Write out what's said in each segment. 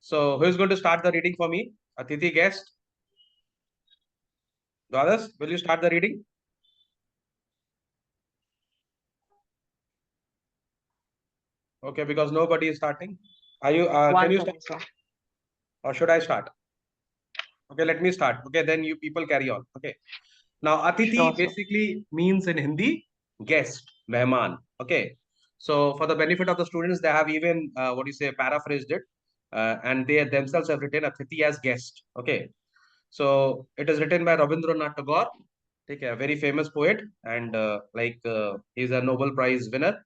So who is going to start the reading for me? Atiti guest. Dwadas, will you start the reading? Okay, because nobody is starting. Are you? Can you start? Or should I start? Okay, let me start. Okay, then you people carry on. Okay. Now, Atiti basically means in Hindi guest, mehman. Okay. So for the benefit of the students, they have even what do you say paraphrased it, and they themselves have written Atiti as guest. Okay. So it is written by Rabindranath Tagore. Okay, a very famous poet, and he's a Nobel Prize winner.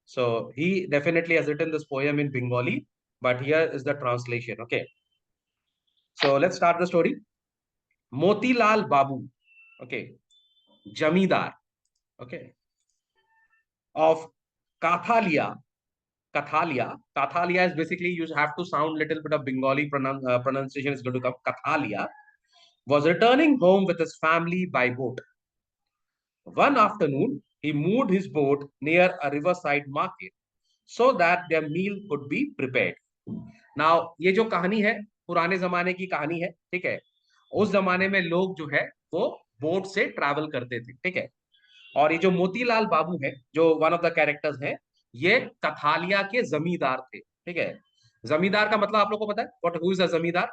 So he definitely has written this poem in Bengali, but here is the translation. Okay. So let's start the story. Motilal Babu. Okay. Jamidar. Okay. Of Kathalia. Kathalia is basically you have to sound little bit of Bengali pronunciation is going to come. Kathalia was returning home with his family by boat. One afternoon, he moved his boat near a riverside market so that their meal could be prepared. Now, ये जो कहानी है पुराने जमाने की कहानी है, ठीक है। उस जमाने में लोग जो है वो बोट से ट्रैवल करते थे, ठीक है। और ये जो मोतीलाल बाबू है जो वन ऑफ द कैरेक्टर्स है, ये कथालिया के जमींदार थे, ठीक है। जमींदार का मतलब आप लोग को पता है व्हाट हु इज अ जमींदार?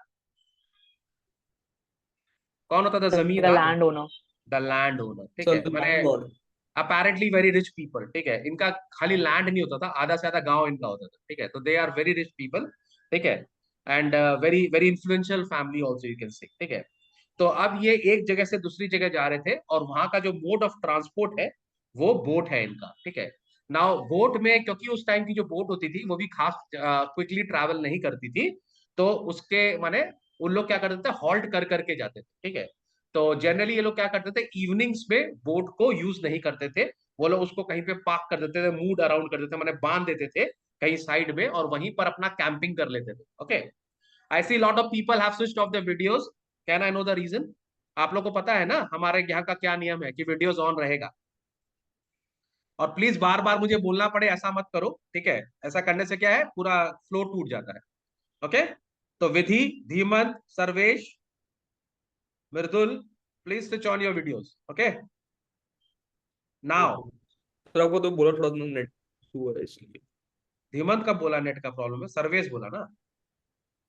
कौन होता था The जमींदार? landowner. द लैंड ओनर, ठीक So है। the मैंने landlord. Apparently very rich people, ठीक है। इनका खाली लैंड नहीं होता था, आधा से आधा गांव इनका होता था, ठीक है। तो they are very rich people, ठीक है। And very very influential family also you can say, ठीक है। तो अब ये एक जगह से दूसरी जगह जा रहे थे और वहां का जो मोड ऑफ ट्रांसपोर्ट है वो बोट है इनका, ठीक है। नाउ बोट में क्योंकि उस टाइम की जो बोट होती थी वो भी खास क्विकली ट्रैवल नहीं करती थी, तो उसके माने उन लोग क्या करते थे, हॉल्ट कर करके जाते थे, ठीक है। तो जनरली ये लोग क्या करते थे, इवनिंग्स में बोट को यूज नहीं करते थे। वो लोग उसको कहीं पे पार्क कर देते थे, मूड अराउंड कर देते थे, माने बांध देते थे कहीं साइड में और वहीं पर अपना कैंपिंग कर लेते थे। Okay, I see lot of people have switched off the videos. Can I know the reason? आप लोग को पता है ना हमारे यहाँ का क्या नियम है कि वीडियोस ऑन रहेगा। और प्लीज बार बार मुझे बोलना पड़े ऐसा मत करो, ठीक है। ऐसा करने से क्या है, पूरा फ्लो टूट जाता है। ओके, तो Vidhi, Dhimant, Sarvesh, Mridul, please switch on your videos. Okay, now sir आपको तो बोला थोड़ा नेट हुआ है इसलिए। धीमंत का बोला नेट का प्रॉब्लम है, सर्वेश बोला ना।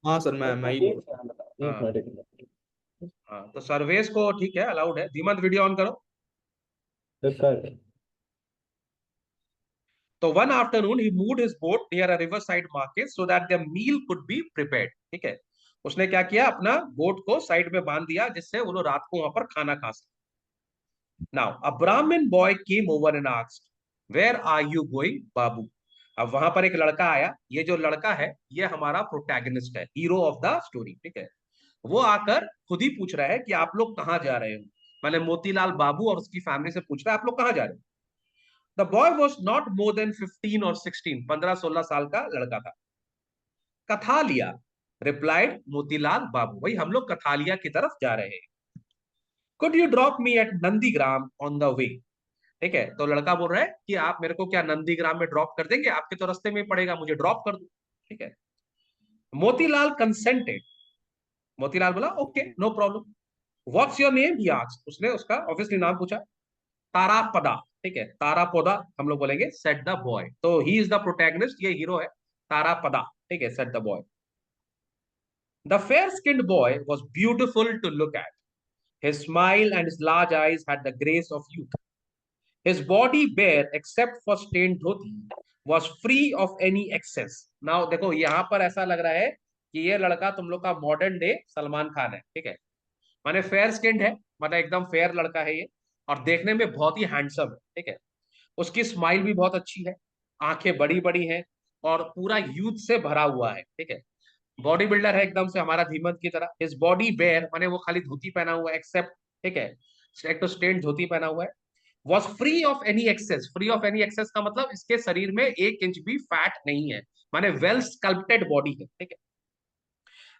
हाँ सर मैं ही हाँ हाँ, तो सर्वेश को ठीक है, अलाउड है। धीमंत वीडियो ऑन करो। तो one afternoon he moved his boat near a river side market so that the meal could be prepared, ठीक है। उसने क्या किया, अपना बोट को साइड में बांध दिया जिससे वो लोग रात को वहां पर खाना खा सके। Now a Brahmin boy came over and asked, where are you going babu? अब वहां पर एक लड़का आया। ये जो लड़का है ये हमारा प्रोटैगनिस्ट है, हीरो ऑफ द स्टोरी, ठीक है। वो आकर खुद ही पूछ रहा है कि आप लोग कहाँ जा रहे हो। मैंने मोतीलाल बाबू और उसकी फैमिली से पूछ रहा है आप लोग कहाँ जा रहे हो। The boy was not more than 15 और 16, 15-16 साल का लड़का था। कथालिया, रिप्लाइड मोतीलाल बाबू, भाई हम लोग कथालिया की तरफ जा रहे हैं। Could you drop me at Nandigram on the वे? ठीक है, तो लड़का बोल रहा है कि आप मेरे को क्या नंदीग्राम में ड्रॉप कर देंगे, आपके तो रास्ते में ही पड़ेगा, मुझे ड्रॉप कर दो, ठीक है। मोतीलाल कंसेंटेड। मोतीलाल बोला okay no problem. What's your name? He asked, उसने उसका ऑब्वियसली नाम पूछा। तारापदा, ठीक है, तारापोदा हम लोग बोलेंगे, सेट द बॉय। तो ही इज द प्रोटैगनिस्ट, ये हीरो है, तारापदा, ठीक है, said the boy. The fair skinned boy was beautiful to look at. His smile and his large eyes had the grace of youth. His body bare except for stained dhoti was free of any excess. Now देखो यहाँ पर ऐसा लग रहा है कि ये लड़का तुम लोग का मॉडर्न डे सलमान खान है, ठीक है। माने फेयर स्किन्ड है, मतलब एकदम फेयर लड़का है ये, और देखने में बहुत ही हैंडसम है, ठीक है। उसकी स्माइल भी बहुत अच्छी है, आंखें बड़ी बड़ी हैं और पूरा यूथ से भरा हुआ है, ठीक है। बॉडी बिल्डर है एकदम से हमारा धीमत की तरह। हिज बॉडी बेयर माने वो खाली धोती पहना हुआ है एक्सेप्ट, ठीक है, एक तो स्टेन धोती पहना हुआ है। Was free of any excess. Free of any excess का मतलब इसके शरीर में 1 इंच भी फैट नहीं है, माने वेल स्कल्प्टेड बॉडी है, ठीक है।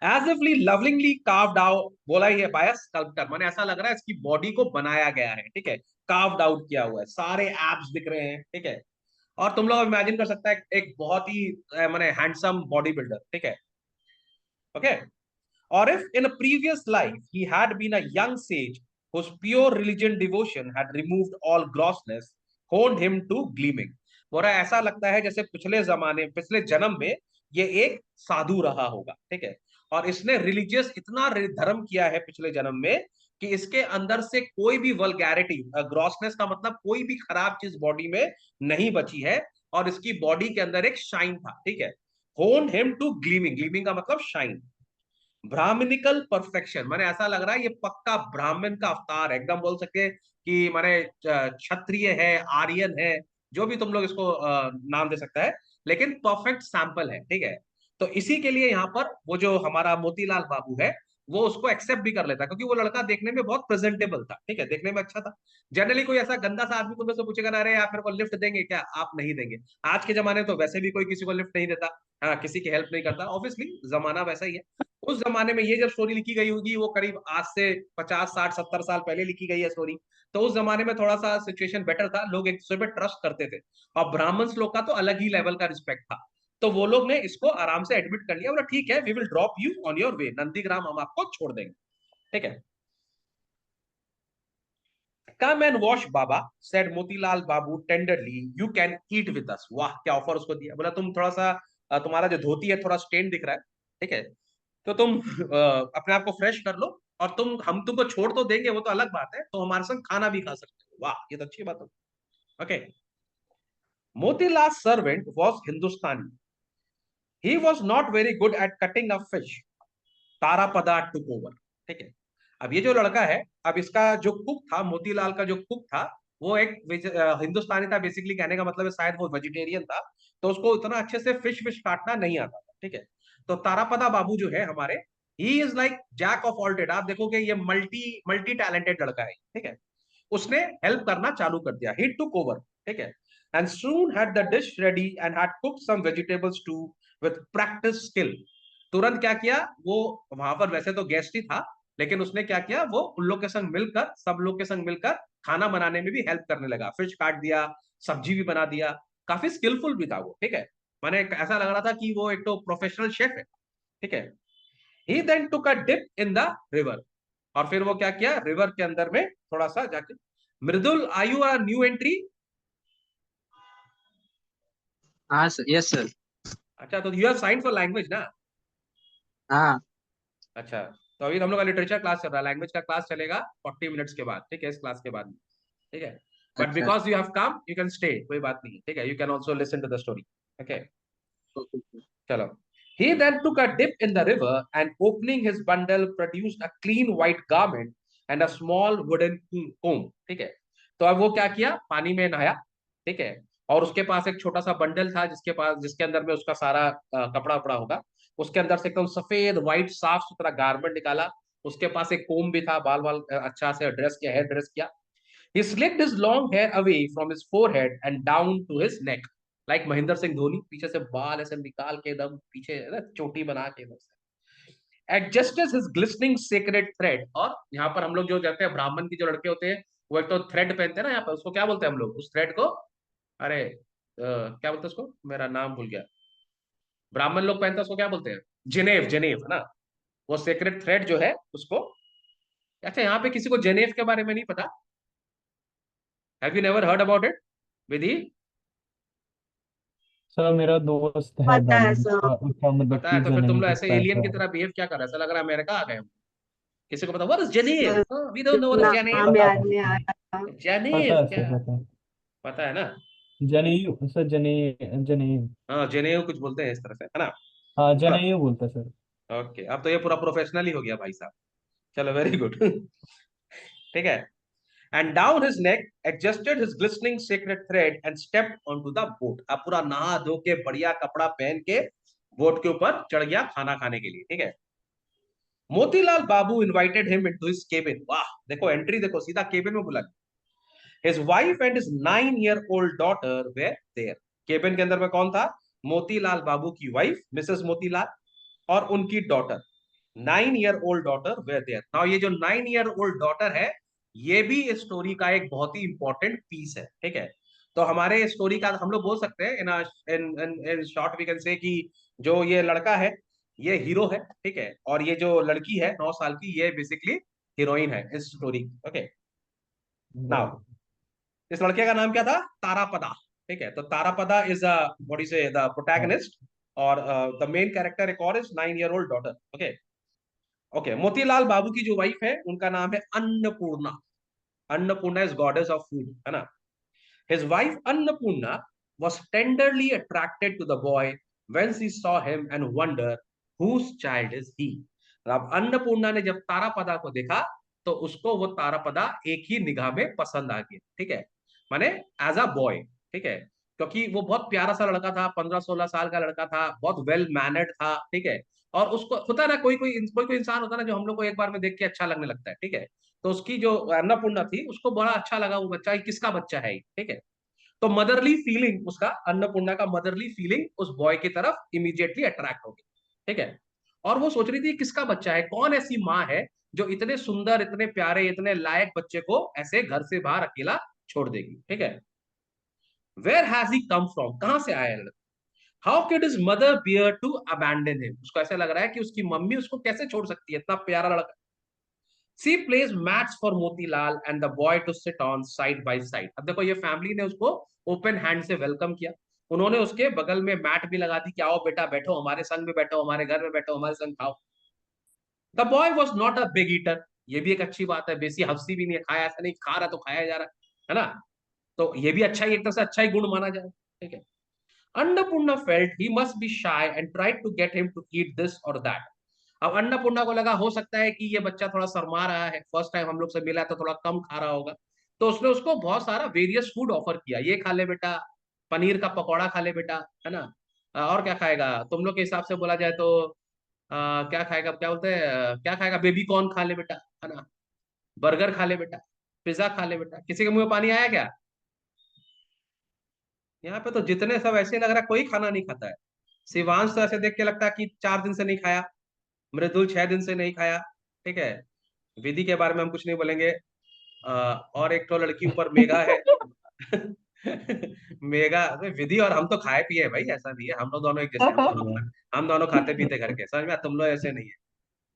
एज इफली लवलिंगली कार्व्ड आउट, बोला ही है बाय स्कल्प्टर, माने ऐसा लग रहा है इसकी बॉडी को बनाया गया है, ठीक है। कार्व्ड आउट किया हुआ है, सारे एब्स दिख रहे हैं, ठीक है। और तुम लोग इमेजिन कर सकता है एक बहुत ही माने हैंडसम बॉडी बिल्डर, ठीक है। Okay. Or if in a previous life he had been a young sage whose pure religion devotion had removed all grossness, honed him to gleaming. बोला ऐसा लगता है जैसे पिछले जन्म में ये एक साधु रहा होगा, ठीक है, और इसने रिलीजियस इतना धर्म किया है पिछले जन्म में कि इसके अंदर से कोई भी वल्गैरिटी, ग्रॉसनेस का मतलब कोई भी खराब चीज बॉडी में नहीं बची है, और इसकी बॉडी के अंदर एक शाइन था, ठीक है। होन हिम टू ग्लीमिंग, ग्लीमिंग का मतलब शाइन। ब्राह्मणिकल परफेक्शन माने ऐसा लग रहा है ये पक्का ब्राह्मण का अवतार है, एकदम बोल सकते हैं कि माने क्षत्रिय है, आर्यन है, जो भी तुम लोग इसको नाम दे सकता है, लेकिन परफेक्ट सैंपल है, ठीक है। तो इसी के लिए यहाँ पर वो जो हमारा मोतीलाल बाबू है वो उसको एक्सेप्ट भी कर लेता है, क्योंकि वो लड़का देखने में बहुत प्रेजेंटेबल था, ठीक है, देखने में अच्छा था। जनरली कोई ऐसा गंदा सा आदमी तुमसे पूछेगा ना, अरे आप मेरे को लिफ्ट देंगे क्या, आप नहीं देंगे। आज के जमाने तो वैसे भी कोई किसी को लिफ्ट नहीं देता, हाँ, किसी की हेल्प नहीं करता, ऑब्वियसली जमाना वैसा ही है। उस जमाने में ये जब स्टोरी लिखी गई होगी वो करीब आज से 50 60 70 साल पहले लिखी गई है स्टोरी, तो उस जमाने में थोड़ा सा सिचुएशन बेटर था, लोग एक दूसरे पे ट्रस्ट करते थे, और ब्राह्मण लोग का तो अलग ही लेवल का रिस्पेक्ट था। तो वो लोग ने इसको आराम से एडमिट कर लिया, बोला ठीक है, we will drop you on your way, Nandigram हम आपको छोड़ देंगे, ठीक है। Come and wash baba, said Motilal babu tenderly, you can eat with us. वाह, क्या ऑफर उसको दिया, बोला तुम थोड़ा सा तुम्हारा जो धोती है थोड़ा स्टेन दिख रहा है, ठीक है, तो तुम अपने आप को फ्रेश कर लो, और हम तुमको छोड़ तो देंगे, वो तो अलग बात है, तो हमारे संग खाना भी खा सकते हो। वाह, ये तो अच्छी बात है। Okay. Motilal servant was Hindustani, he was not very good at cutting a fish, Tarapada took over, ठीक है। अब ये जो लड़का है, अब इसका जो कुक था, मोतीलाल का जो कुक था, वो एक हिंदुस्तानी था, बेसिकली कहने का मतलब है शायद वो वेजिटेरियन था, तो उसको उतना अच्छे से फिश विश काटना नहीं आता था, ठीक है। तो तारापदा बाबू जो है हमारे, he is like jack of all trade, आप देखोगे ये मल्टी मल्टी टैलेंटेड लड़का है, ठीक है। उसने हेल्प करना चालू कर दिया, ही टुक ओवर, ठीक है, and soon had the dish ready and had cooked some vegetables too with practice skill. तुरंत क्या किया वो, वहां पर वैसे तो गेस्ट ही था, लेकिन उसने क्या किया, वो उन लोग के संग मिलकर, सब लोग के संग मिलकर खाना बनाने में भी हेल्प करने लगा, फिश काट दिया, सब्जी भी बना दिया, काफी स्किलफुल भी था वो, ठीक है। माने ऐसा लग रहा था कि वो एक तो प्रोफेशनल शेफ है, ठीक है। He then took a dip in the river, और फिर वो क्या किया, रिवर के अंदर में थोड़ा सा जाके। मृदुल, आयु अ न्यू एंट्री? हाँ सर, यस सर। अच्छा, तो you have science for language ना? हाँ। अच्छा, तो अभी हम लोग का लिटरेचर क्लास चल रहा है, लैंग्वेज का क्लास चलेगा 40 मिनट्स के बाद, ठीक है, इस क्लास के बाद, ठीक है। बट अच्छा। Because you have come you can stay, कोई बात नहीं है, ठीक है, you can also listen to the story, okay. Okay sir. चलो। He then took a dip in the river and opening his bundle produced a clean white garment and a small wooden comb, ठीक है। तो अब वो क्या किया, पानी में नहाया, ठीक है, और उसके पास एक छोटा सा बंडल था जिसके अंदर में उसका सारा कपड़ा वपड़ा होगा, उसके अंदर से एकदम सफेद व्हाइट साफ सुथरा गारमेंट निकाला, उसके पास एक कोम भी था, बाल बाल अच्छा से ड्रेस किया, हेयर ड्रेस किया। He slicked his long hair away from his forehead and down to his neck. Like Mahendra Singh Dhoni, पीछे से बाल ऐसे निकाल के एकदम पीछे ना चोटी बना के adjusted his glistening sacred thread। और यहाँ पर हम लोग जो जाते हैं, ब्राह्मण की जो लड़के होते हैं, वो एक तो थ्रेड पहनते हैं ना, यहाँ पर उसको क्या बोलते हैं हम लोग, उस थ्रेड को, अरे क्या बोलते हैं उसको, मेरा नाम भूल गया, ब्राह्मण लोग पहनते हैं उसको क्या बोलते हैं, जनेव, जनेव है ना, वो सेक्रेट थ्रेड जो है उसको। अच्छा, यहाँ पे किसी को जनेव के बारे में नहीं पता? Have you never heard about it Vidhi? Sir मेरा दोस्त है पता है ब्राह्मण, सर। उसका मतलब पता है, कि तो फिर तुम जनेऊ लोग ऐसे दिखता है एलियन की सर। तरह बिहेव क्या कर रहे हैं, ऐसा लग रहा है अमेरिका आ गए हम। किसी को पता what is janeu? Sir, we don't know what is janeu. नाम पता याद है नहीं आ सर, रहा। पता जनेव है क्या? सर, पता है। पता है ना? जनेऊ सर, जनेऊ। हाँ, जनेव कुछ बोलते हैं इस तरह से, है ना? हाँ, हाँ, जनेऊ बोलता है सर। ओके, अब तो ये पूरा प्रोफेशनल ही हो गया भाई साहब। चलो, वेरी गुड। ठीक है। And down his neck adjusted his glistening secret thread and stepped onto the boat. अब पूरा नहा धो के बढ़िया कपड़ा पहन के बोट के ऊपर चढ़ गया खाना खाने के लिए, ठीक है। Motilal Babu invited him into his cabin. वाह, देखो एंट्री, देखो सीधा केबिन में बुला। His wife and his 9-year-old daughter were there। Cabin के अंदर में कौन था? मोतीलाल बाबू की वाइफ मिसेस मोतीलाल और उनकी daughter, 9-year-old daughter were there। Now ये जो 9-year-old daughter है, ये भी इस स्टोरी का एक बहुत ही इंपॉर्टेंट पीस है, ठीक है। तो हमारे स्टोरी का हम लोग बोल सकते हैं in in short we can say कि जो ये लड़का है, ये हीरो है, ठीक है, और ये जो लड़की है 9 साल की, ये बेसिकली हीरोइन है इस स्टोरी। ओके, नाउ इस लड़के का नाम क्या था? तारापदा, ठीक है। तो Tarapada is what is the protagonist, और द मेन कैरेक्टर एक और is 9 year old daughter. Okay, okay. Motilal Babu की जो वाइफ है उनका नाम है Annapurna. Annapurna is goddess of food, है ना। His wife Annapurna was tenderly attracted to the boy when she saw him and wondered whose child is he। अब अन्नपूर्णा ने जब तारापदा को देखा तो उसको वो तारापदा एक ही निगाह में पसंद आ गया, ठीक है, माने एज अ बॉय, ठीक है, क्योंकि वो बहुत प्यारा सा लड़का था, 15-16 साल का लड़का था, बहुत वेल मैनर्ड था, ठीक है। और उसको होता है ना, कोई कोई इंसान होता है ना जो हम लोग को एक बार में देख के अच्छा लगने लगता है, ठीक है। तो उसकी जो अन्नपूर्णा थी उसको बड़ा अच्छा लगा वो बच्चा, किसका बच्चा है, ठीक है। तो मदरली फीलिंग, उसका अन्नपूर्णा का मदरली फीलिंग उस बॉय की तरफ इमीडिएटली अट्रैक्ट हो गई, ठीक है। और वो सोच रही थी किसका बच्चा है, कौन ऐसी माँ है जो इतने सुंदर, इतने प्यारे, इतने लायक बच्चे को ऐसे घर से बाहर अकेला छोड़ देगी, ठीक है। Where has he come from, कहां से आया लड़का? How could his mother bear to abandon him, उसको ऐसा लग रहा है कि उसकी मम्मी उसको कैसे छोड़ सकती है, इतना प्यारा लड़का। She plays mats for Motilal and the boy to sit on side by side। अब देखो ये फैमिली ने उसको ओपन हैंड से वेलकम किया। उन्होंने उसके बगल में मैट भी लगा दी कि आओ बेटा बैठो, हमारे संग में बैठो, हमारे घर में बैठो, हमारे संग खाओ। The boy was not a big eater, ये भी एक अच्छी बात है, बेसी हफ्सी भी नहीं है, खाया ऐसा नहीं, खा रहा तो खाया जा रहा है ना। तो ये भी अच्छा ही, एक तरह से अच्छा ही गुण माना जाए, ठीक है। Annapurna felt he must be shy and tried to get him to eat this और दैट। अब अन्नपूर्णा को लगा हो सकता है कि ये बच्चा थोड़ा शर्मा रहा है, फर्स्ट टाइम हम लोग से मिला है तो थोड़ा कम खा रहा होगा। तो उसने उसको बहुत सारा वेरियस फूड ऑफर किया, ये खा ले बेटा, पनीर का पकौड़ा खा ले बेटा, है ना। और क्या खाएगा तुम लोग के हिसाब से बोला जाए तो क्या खाएगा, क्या बोलते हैं, क्या खाएगा, बेबी कॉर्न खा ले बेटा, है ना, बर्गर खा ले बेटा, पिज्जा खा ले बेटा। किसी के मुंह में पानी आया क्या? यहाँ पे तो जितने सब ऐसे लग रहा है कोई खाना नहीं खाता है। शिवांश तो ऐसे देख के लगता है कि 4 दिन से नहीं खाया, मृदुल 6 दिन से नहीं खाया, ठीक है। विधि के बारे में हम कुछ नहीं बोलेंगे। और एक तो लड़की ऊपर मेघा है। मेघा, अरे विधि और हम तो खाए पिए हैं भाई, ऐसा नहीं है, हम लोग दोनों एक जैसे हैं, हम दोनों खाते पीते घर के, समझ में तुम लोग ऐसे नहीं है,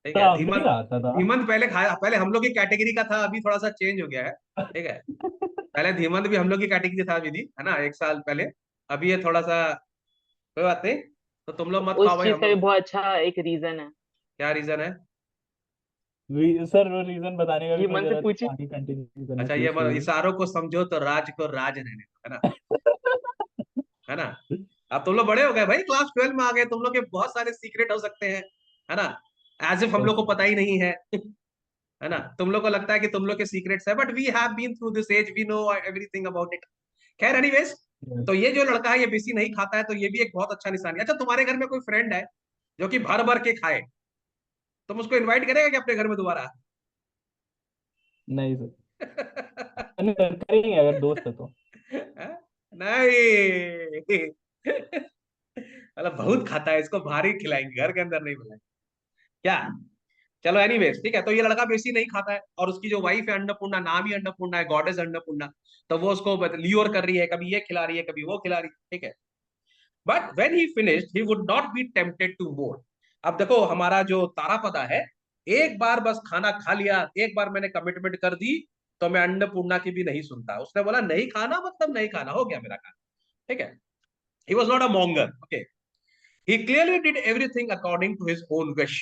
ठीक है। तब भी धीमंत, आता था। धीमंत पहले खाया, पहले हम लोग की कैटेगरी का था, अभी थोड़ा सा चेंज हो गया है, ठीक है। पहले धीमंत भी हम लोग की कैटेगरी था विधि, है ना, 1 साल पहले। अभी ये थोड़ा सा, कोई बात नहीं, तो तुम लोग मत खाओ उस भाई, चीज हम का भी लोग। बहुत अच्छा एक रीजन है। क्या रीजन है? सर वो रीजन बताने का भी ये कोई मन से जरूरत पूछिए। नहीं, आगे कंटिन्यू करना अच्छा, चाहिए ये स्टोरी। इशारों को समझो तो राज को राज रहने दो, है ना, है ना। अब तुम लोग बड़े हो गए भाई, क्लास 12 में आ गए, तुम लोग के बहुत सारे सीक्रेट हो सकते हैं, है ना। एज इफ हम लोग यस। को पता ही नहीं है, है ना। तुम लोग को लगता है कि तुम लोग के सीक्रेट्स है, but we have been through this age, we know everything about it. खैर एनीवेज, तो ये जो लड़का है ये बेसी नहीं खाता है, तो ये भी एक बहुत अच्छा निशान है। अच्छा, तुम्हारे घर में कोई फ्रेंड है जो कि भर भर के खाए, तुम उसको इनवाइट करेगा क्या अपने घर में दोबारा? नहीं सर, नहीं सर करेंगे अगर दोस्त है तो। नहीं। मतलब बहुत खाता है, इसको भारी खिलाएंगे, घर के अंदर नहीं बुलाएंगे क्या। चलो एनीवेज, ठीक है। तो ये लड़का बेसी नहीं खाता है, और उसकी जो वाइफ है अन्नपूर्णा, नाम ही अन्नपूर्णा है, गॉडेस अन्नपूर्णा, तो वो उसको ल्यूर कर रही है, कभी ये खिला रही है, कभी वो खिला रही है, ठीक है। But when he finished he would not be tempted to more. अब देखो हमारा जो तारापदा है, एक बार बस खाना खा लिया, एक बार मैंने कमिटमेंट कर दी, तो मैं अन्नपूर्णा की भी नहीं सुनता। उसने बोला नहीं खाना मतलब नहीं खाना, हो गया मेरा खाना, ठीक है। He was not a monger, okay. He clearly did everything according to his own wish.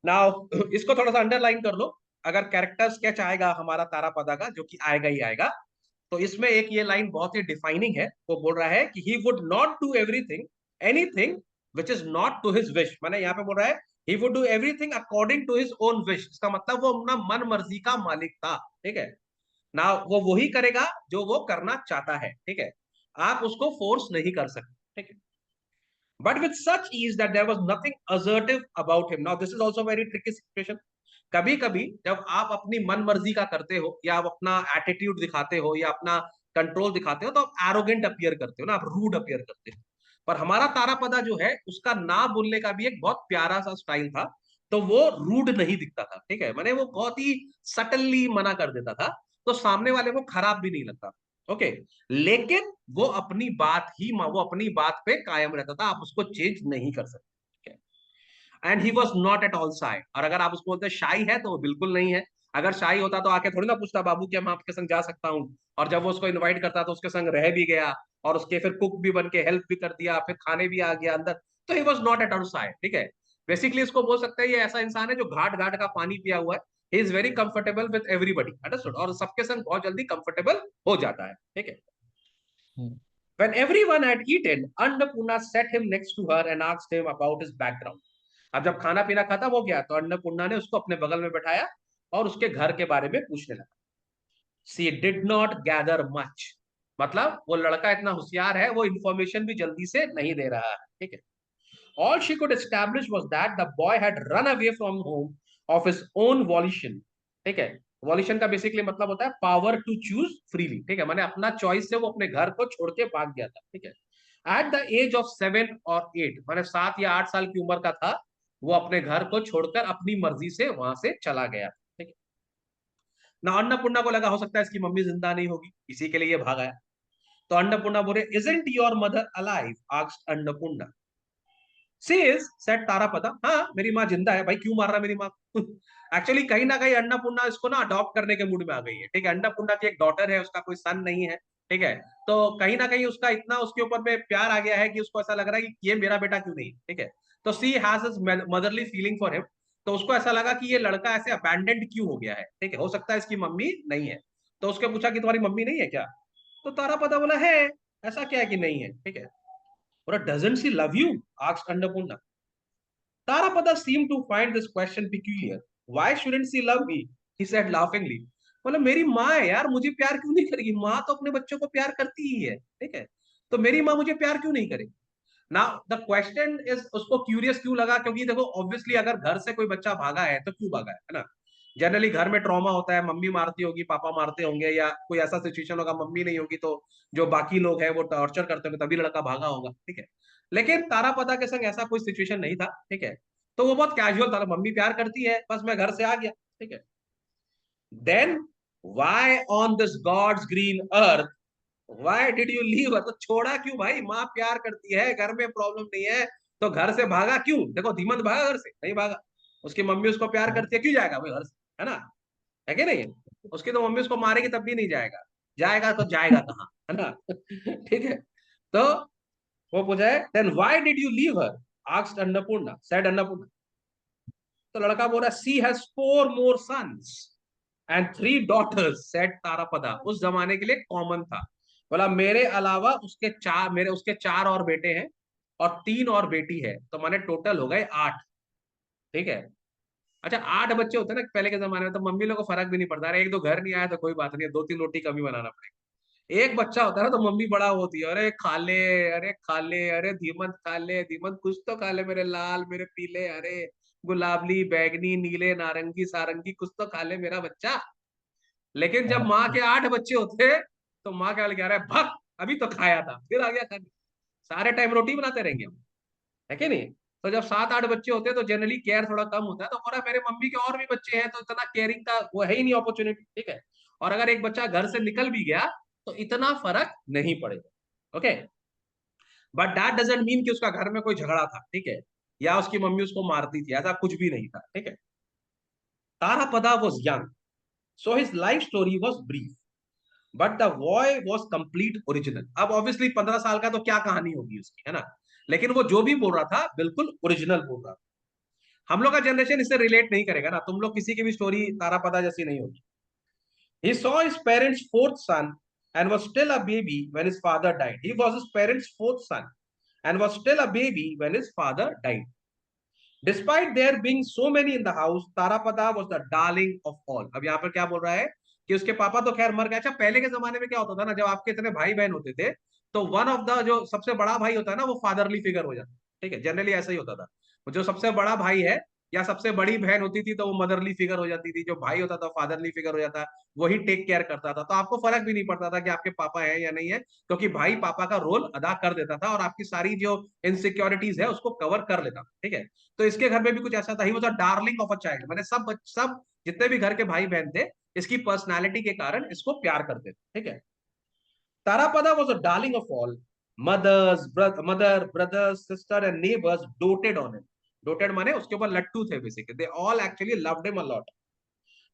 Now इसको थोड़ा सा अंडरलाइन कर लो। अगर कैरेक्टर स्केच आएगा हमारा तारापदा का, जो कि आएगा ही आएगा, तो इसमें एक ये लाइन बहुत ही डिफाइनिंग है। वो बोल रहा है कि he would not do everything, anything which is not to his wish. माने यहाँ पे बोल रहा है he would do everything according to his own wish. इसका मतलब वो अपना मन मर्जी का मालिक था, ठीक है ना। वो वही करेगा जो वो करना चाहता है, ठीक है। आप उसको फोर्स नहीं कर सकते, ठीक है। But with such ease that there was nothing assertive about him. Now this is also very tricky situation. कभी कभी जब आप अपनी मन मर्जी का करते हो, या आप अपना एटीट्यूड दिखाते हो, या अपना कंट्रोल दिखाते हो, तो आप एरोगेंट अपीयर करते हो ना, आप रूड अपीयर करते हो। पर हमारा तारापदा जो है उसका ना बोलने का भी एक बहुत प्यारा सा स्टाइल था, तो वो रूड नहीं दिखता था, ठीक है। मैंने वो बहुत ही सटनली मना कर देता था, तो सामने वाले को खराब भी नहीं लगता, ओके। लेकिन वो अपनी बात ही, वो अपनी बात पे कायम रहता था, आप उसको चेंज नहीं कर सकते, ठीक है। And he was not at all शाई। और अगर आप उसको बोलते शाई है तो वो बिल्कुल नहीं है। अगर शाई होता तो आके थोड़ी ना पूछता बाबू क्या मैं आपके संग जा सकता हूँ। और जब वो उसको इन्वाइट करता तो उसके संग रह भी गया और उसके फिर कुक भी बन के हेल्प भी कर दिया, फिर खाने भी आ गया अंदर। तो ही वॉज नॉट एट ऑल शाई। ठीक है, बेसिकली इसको बोल सकते हैं ये ऐसा इंसान है जो घाट घाट का पानी पिया हुआ है। He is very comfortable with everybody, understood, और सबके संग बहुत जल्दी कंफर्टेबल हो जाता है। ठीक है। When everyone had eaten, Annapurna set him next to her and asked him about his background. अब जब खाना पीना खत्म हो गया तो अन्नपूर्णा ने उसको अपने बगल में बैठाया और उसके घर के बारे में पूछने लगा। She did not gather much, मतलब वो लड़का इतना होशियार है, वो इंफॉर्मेशन भी जल्दी से नहीं दे रहा है। ठीक है। All she could establish was that the boy had run away from home of his own volition. ठीक है, वॉल्यूशन का बेसिकली मतलब होता है पावर टू चूज फ्रीली। ठीक है, माने अपना चॉइस से वो अपने घर को छोड़ के भाग गया था। ठीक है, एट द एज ऑफ 7 और 8, माने 7 या 8 साल की उम्र का था, वो अपने घर को छोड़कर अपनी मर्जी से वहां से चला गया। ठीक है ना, अन्नपूर्णा को लगा हो सकता है इसकी मम्मी जिंदा नहीं होगी, इसी के लिए ये भाग आया। तो अन्नपूर्णा बोले, isn't your mother alive, asked Annapurna. Says said Tarapada, हाँ मेरी माँ जिंदा है। भाई क्यों मार रहा मेरी माँ को? एक्चुअली कहीं ना कहीं अन्नपूर्णा इसको ना अडॉप्ट करने के मूड में आ गई है। ठीक है, अन्नपूर्णा की एक डॉटर है, उसका कोई सन नहीं है। ठीक है, तो कहीं ना कहीं उसका इतना उसके ऊपर में प्यार आ गया है कि उसको ऐसा लग रहा है कि ये मेरा बेटा क्यों नहीं। ठीक है, तो she has his motherly feeling for him. तो उसको ऐसा लगा कि ये लड़का ऐसे अबैंडेंड क्यों हो गया है। ठीक है, हो सकता है इसकी मम्मी नहीं है। तो उसके पूछा कि तुम्हारी मम्मी नहीं है क्या? तो तारापदा बोला है। ऐसा क्या है कि नहीं है? ठीक है, बोला doesn't see love you, asked Annapurna. Tarapada seemed to find this question peculiar. Why shouldn't she love me? He said laughingly. मतलब मेरी माँ है यार, मुझे प्यार क्यों नहीं करेगी? माँ तो अपने बच्चों को प्यार करती ही है। ठीक है, तो मेरी माँ मुझे प्यार क्यों नहीं करेगी? नाउ द क्वेश्चन इज, उसको क्यूरियस क्यों लगा? क्योंकि देखो ऑब्वियसली अगर घर से कोई बच्चा भागा है तो क्यों भागा है ना? जनरली घर में ट्रॉमा होता है, मम्मी मारती होगी, पापा मारते होंगे, या कोई ऐसा सिचुएशन होगा मम्मी नहीं होगी तो जो बाकी लोग हैं वो टॉर्चर करते होंगे, तभी लड़का भागा होगा। ठीक है, लेकिन तारापदा के संग ऐसा कोई सिचुएशन नहीं था। ठीक है, तो वो बहुत कैजुअल था, मम्मी प्यार करती है बस मैं घर से आ गया। ठीक है, then why on this God's green earth why did you leave? तो छोड़ा क्यों भाई? माँ प्यार करती है, घर में प्रॉब्लम नहीं है, तो घर से भागा क्यों? देखो धीमंत भागा घर से? नहीं भागा। उसकी मम्मी उसको प्यार करती है, क्यों जाएगा भाई घर से? है ना, है कि नहीं? उसकी तो मम्मी उसको मारेगी तब भी नहीं जाएगा। जाएगा तो जाएगा कहाँ, है ना? ठीक है, तो वो पूछा है then why did you leave her, asked Annapurna, said Annapurna. तो लड़का बोला she has 4 more sons and 3 daughters, said Tarapada. उस जमाने के लिए कॉमन था। बोला मेरे अलावा उसके 4 और बेटे हैं और 3 और बेटी है, तो माने टोटल हो गए 8। ठीक है, अच्छा 8 बच्चे होते ना पहले के जमाने में, तो मम्मी लोग को फर्क भी नहीं पड़ता, अरे एक दो घर नहीं आया तो कोई बात नहीं, 2-3 रोटी कम ही बनाना पड़ेगा। एक बच्चा होता है ना तो मम्मी बड़ा होती है, अरे खा ले, अरे खा ले, अरे धीमंत खा ले, धीमंत कुछ तो खा ले मेरे लाल, मेरे पीले, अरे गुलाबी बैगनी नीले नारंगी सारंगी, कुछ तो खा ले मेरा बच्चा। लेकिन जब माँ के 8 बच्चे होते तो माँ क्या कह रहा है, भग अभी तो खाया था फिर आ गया खाने। सारे टाइम रोटी बनाते रहेंगे हम, है कि नहीं? तो जब 7-8 बच्चे होते हैं तो जनरली केयर थोड़ा कम होता है। तो बोला मेरे मम्मी के और भी बच्चे हैं तो इतना केयरिंग का वो है ही नहीं अपॉर्चुनिटी। ठीक है, और अगर एक बच्चा घर से निकल भी गया तो इतना फर्क नहीं पड़ेगा। Okay, but that doesn't mean कि उसका घर में कोई झगड़ा था। ठीक है, या उसकी मम्मी उसको मारती थी, ऐसा कुछ भी नहीं था। ठीक है, Tarapada was young so his life story was brief but the boy was complete original. अब ऑब्वियसली 15 साल का तो क्या कहानी होगी उसकी, है ना? लेकिन वो जो भी बोल रहा था बिल्कुल ओरिजिनल बोल रहा था। हम लोग का जनरेशन इससे रिलेट नहीं करेगा ना, तुम लोग किसी की भी स्टोरी तारापदा जैसी नहीं होगी। He saw his parents' fourth son and was still a baby when his father died. He was his parents' fourth son and was still a baby when his father died. Despite there being so many in the house, Tarapada was the darling of all. अब यहाँ पर क्या बोल रहा है कि उसके पापा तो खैर मर गए। अच्छा पहले के जमाने में क्या होता था ना, जब आपके इतने भाई बहन होते थे तो वन ऑफ द जो सबसे बड़ा भाई होता है ना वो फादरली फिगर हो जाता है। ठीक है, जनरली ऐसा ही होता था। जो सबसे बड़ा भाई है या सबसे बड़ी बहन होती थी तो वो मदरली फिगर हो जाती थी, जो भाई होता था फादरली फिगर हो जाता, वही टेक केयर करता था। तो आपको फर्क भी नहीं पड़ता था कि आपके पापा है या नहीं है, क्योंकि भाई पापा का रोल अदा कर देता था और आपकी सारी जो इनसिक्योरिटीज है उसको कवर कर लेता। ठीक है, तो इसके घर में भी कुछ ऐसा था, ही was a darling of a child, मैंने सब जितने भी घर के भाई बहन थे इसकी पर्सनालिटी के कारण इसको प्यार करते थे। ठीक है, Tarapada was a darling of all, mother brothers sister and neighbours doted on him. Doted माने उसके ऊपर लट्टू थे basically, they all actually loved him a lot,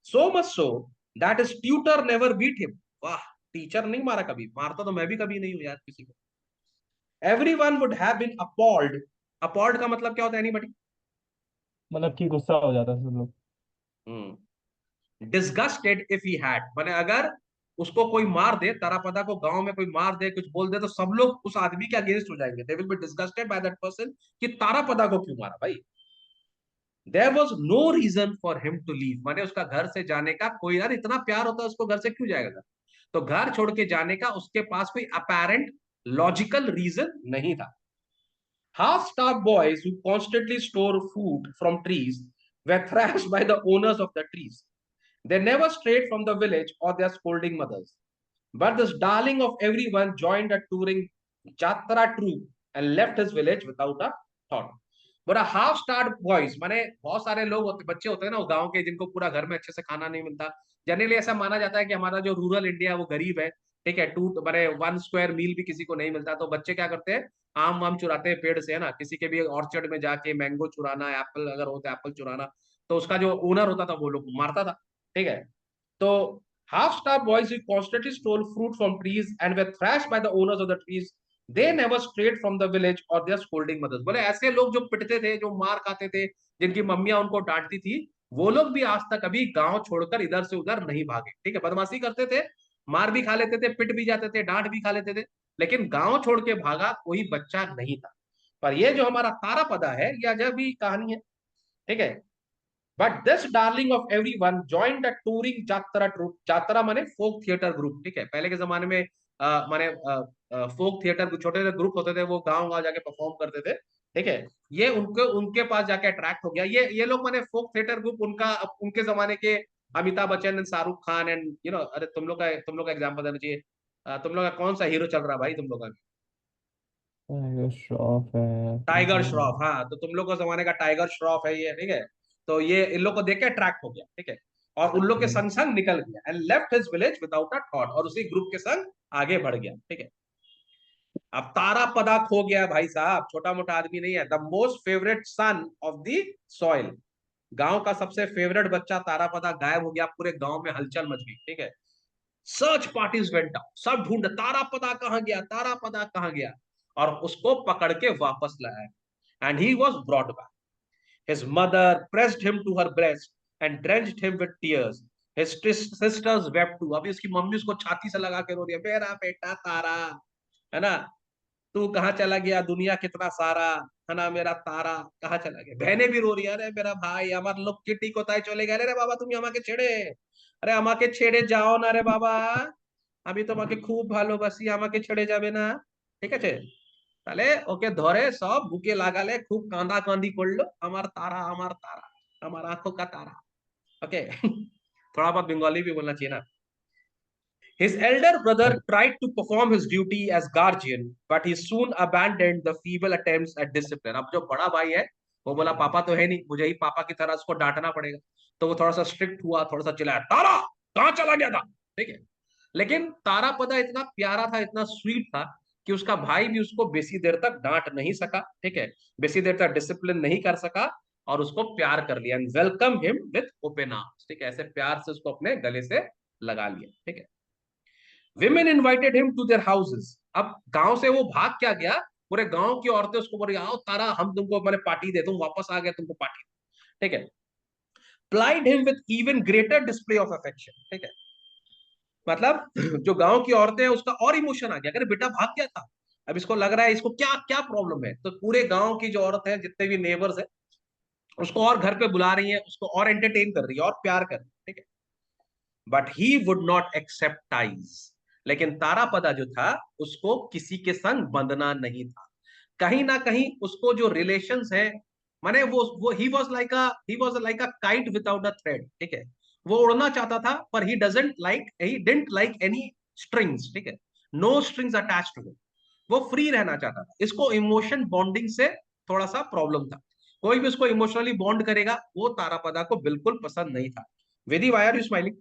so much so that his tutor never beat him. वाह, teacher नहीं मारा कभी, मारता तो मैं भी कभी नहीं हूं यार किसी को। Everyone would have been appalled, appalled का मतलब क्या होता है एनीबॉडी? मतलब कि गुस्सा हो जाता है सब लोग। डिस्गस्टेड इफ ही हैड, माने अगर उसको कोई मार दे, तारापदा को गांव में कोई मार दे, कुछ बोल दे, तो सब लोग उस आदमी के अगेंस्ट हो जाएंगे, they will be disgusted by that person कि तारापदा को क्यों मारा भाई। There was no reason for him to leave, माने उसका घर से जाने का कोई, यार इतना प्यार होता है उसको, घर से क्यों जाएगा घर? तो घर छोड़ के जाने का उसके पास कोई अपेरेंट लॉजिकल रीजन नहीं था। Half-starved boys who constantly store food from trees were thrashed by the owners of the trees. They never strayed from the village or their scolding mothers. But this darling of everyone joined a touring Jatra troupe and left his village without a thought. बोला half स्टार्ड boys, माने बहुत सारे लोग होते, बच्चे होते हैं ना गांव के, जिनको पूरा घर में अच्छे से खाना नहीं मिलता। जनरली ऐसा माना जाता है कि हमारा जो रूरल इंडिया है वो गरीब है, ठीक है, टू माने 1 स्क्वायर मील भी किसी को नहीं मिलता, तो बच्चे क्या करते हैं, आम वाम चुराते हैं पेड़ से, है ना, किसी के भी ऑर्चर्ड में जाके मैंगो चुराना, एप्पल अगर होता है एप्पल चुराना, तो उसका जो ओनर होता था वो लोग मारता था, ठीक है। तो half-starved boys who constantly stole fruit from trees and were thrashed by the owners of the trees, they never strayed from the village or their scolding mothers। बोले ऐसे लोग जो पिटते थे, जो मार खाते थे, जिनकी मम्मियां उनको डांटती थी, वो लोग भी आज तक अभी गांव छोड़कर इधर से उधर नहीं भागे, ठीक है। बदमाशी करते थे, मार भी खा लेते थे, पिट भी जाते थे, डांट भी खा लेते थे, लेकिन गांव छोड़ के भागा कोई बच्चा नहीं था। पर ये जो हमारा तारापदा है, यह अजब ही कहानी है, ठीक है। But this darling of everyone joined the touring jatra troupe, jatra माने फोक थिएटर ग्रुप, ठीक है। पहले के जमाने में माने फोक थिएटर छोटे छोटे ग्रुप होते थे, वो गांव गांव जाके परफॉर्म करते थे, ठीक है। ये उनके उनके पास जाके अट्रैक्ट हो गया, ये लोग माने फोक थिएटर ग्रुप, उनका उनके जमाने के अमिताभ बच्चन एंड शाहरुख खान एंड अरे तुम लोग का एग्जाम्पल देना चाहिए। तुम लोग का कौन सा हीरो चल रहा भाई तुम लोग का? टाइगर श्रॉफ है। टाइगर श्रॉफ, हाँ, तो तुम लोग का जमाने का टाइगर श्रॉफ है ये, ठीक है। तो ये इन लोग को देख के अट्रैक्ट हो गया, ठीक है, और उन लोग के संग संग निकल गया and left his village without a thought, और उसी ग्रुप के संग आगे बढ़ गया, ठीक है। अब तारापदा खो गया भाई साहब, छोटा मोटा आदमी नहीं है, the most favourite son of the soil, गांव का सबसे फेवरेट बच्चा तारापदा गायब हो गया, पूरे गांव में हलचल मच गई, ठीक है। सर्च पार्टीज वेंट आउट, सब ढूंढ, तारापदा कहां गया, तारापदा कहां गया, और उसको पकड़ के वापस लाया, and he was brought back. His mother pressed him to her breast and drenched him with tears. His sisters wept too. अभी उसकी मम्मी उसको छाती से लगा के रो रही है, मेरा बेटा तारा, है ना, तू कहाँ चला गया, दुनिया कितना सारा, है ना, मेरा तारा कहाँ चला गया। बहनें भी रो रही है, अरे मेरा भाई আমার লক্ষ্মী ঠিক কোথায় চলে গেলে রে বাবা, তুমি আমাকে ছেড়ে, আরে আমাকে ছেড়ে যাও না রে বাবা, আমি তোমাকে খুব ভালোবাসি, আমাকে ছেড়ে যাবে না, ঠিক আছে। তাহলে ওকে ধরে সব বুকে লাগালে, খুব কাঁদা কাঁদি করলো, আমার তারা, আমার তারা, আমার आंखों का तारा, ओके। थोड़ा बहुत बंगाली भी बोलना चाहिए ना। His elder brother tried to perform his duty as guardian, but he soon abandoned the feeble attempts at discipline। अब जो बड़ा भाई है वो बोला पापा तो है नहीं, मुझे ही पापा की तरह उसको डांटना पड़ेगा, तो वो थोड़ा सा स्ट्रिक्ट हुआ, थोड़ा सा चिल्लाया, तारा कहाँ चला गया था, ठीक है। लेकिन तारापदा इतना प्यारा था, इतना स्वीट था, कि उसका भाई भी उसको बेसी देर तक डांट नहीं सका, ठीक है, बेसी देर तक डिसिप्लिन नहीं कर सका, और उसको प्यार कर लिया, and welcome him with open arms, ठीक है, ऐसे प्यार से उसको अपने गले से लगा लिया, ठीक है। Women invited him to their houses, अब गांव से वो भाग क्या गया, पूरे गांव की औरतें उसको बोल रही, आओ तारा हम तुमको मैंने पार्टी दे दूं, वापस आ गया तुमको पार्टी, ठीक है। Plied him with even greater display of affection, ठीक है, मतलब जो गांव की औरतें हैं उसका और इमोशन आ गया, अगर बेटा भाग गया था, अब इसको लग रहा है इसको क्या क्या प्रॉब्लम है, तो पूरे गांव की जो औरत है, जितने भी नेबर्स है, उसको और घर पे बुला रही है, उसको और एंटरटेन कर रही है और प्यार कर रही है, ठीक है। But he would not accept ties, लेकिन तारापदा जो था उसको किसी के संग बंधना नहीं था, कहीं ना कहीं उसको जो रिलेशंस है, माने वो he was like a kite without a thread, ठीक है, वो उड़ना चाहता था, पर he didn't like any strings, ठीक है, no strings attached to him, वो फ्री रहना चाहता था। इसको इमोशन बॉन्डिंग से थोड़ा सा प्रॉब्लम था, कोई भी उसको इमोशनली बॉन्ड करेगा वो तारापदा को बिल्कुल पसंद नहीं था। Vedi, why are you smiling?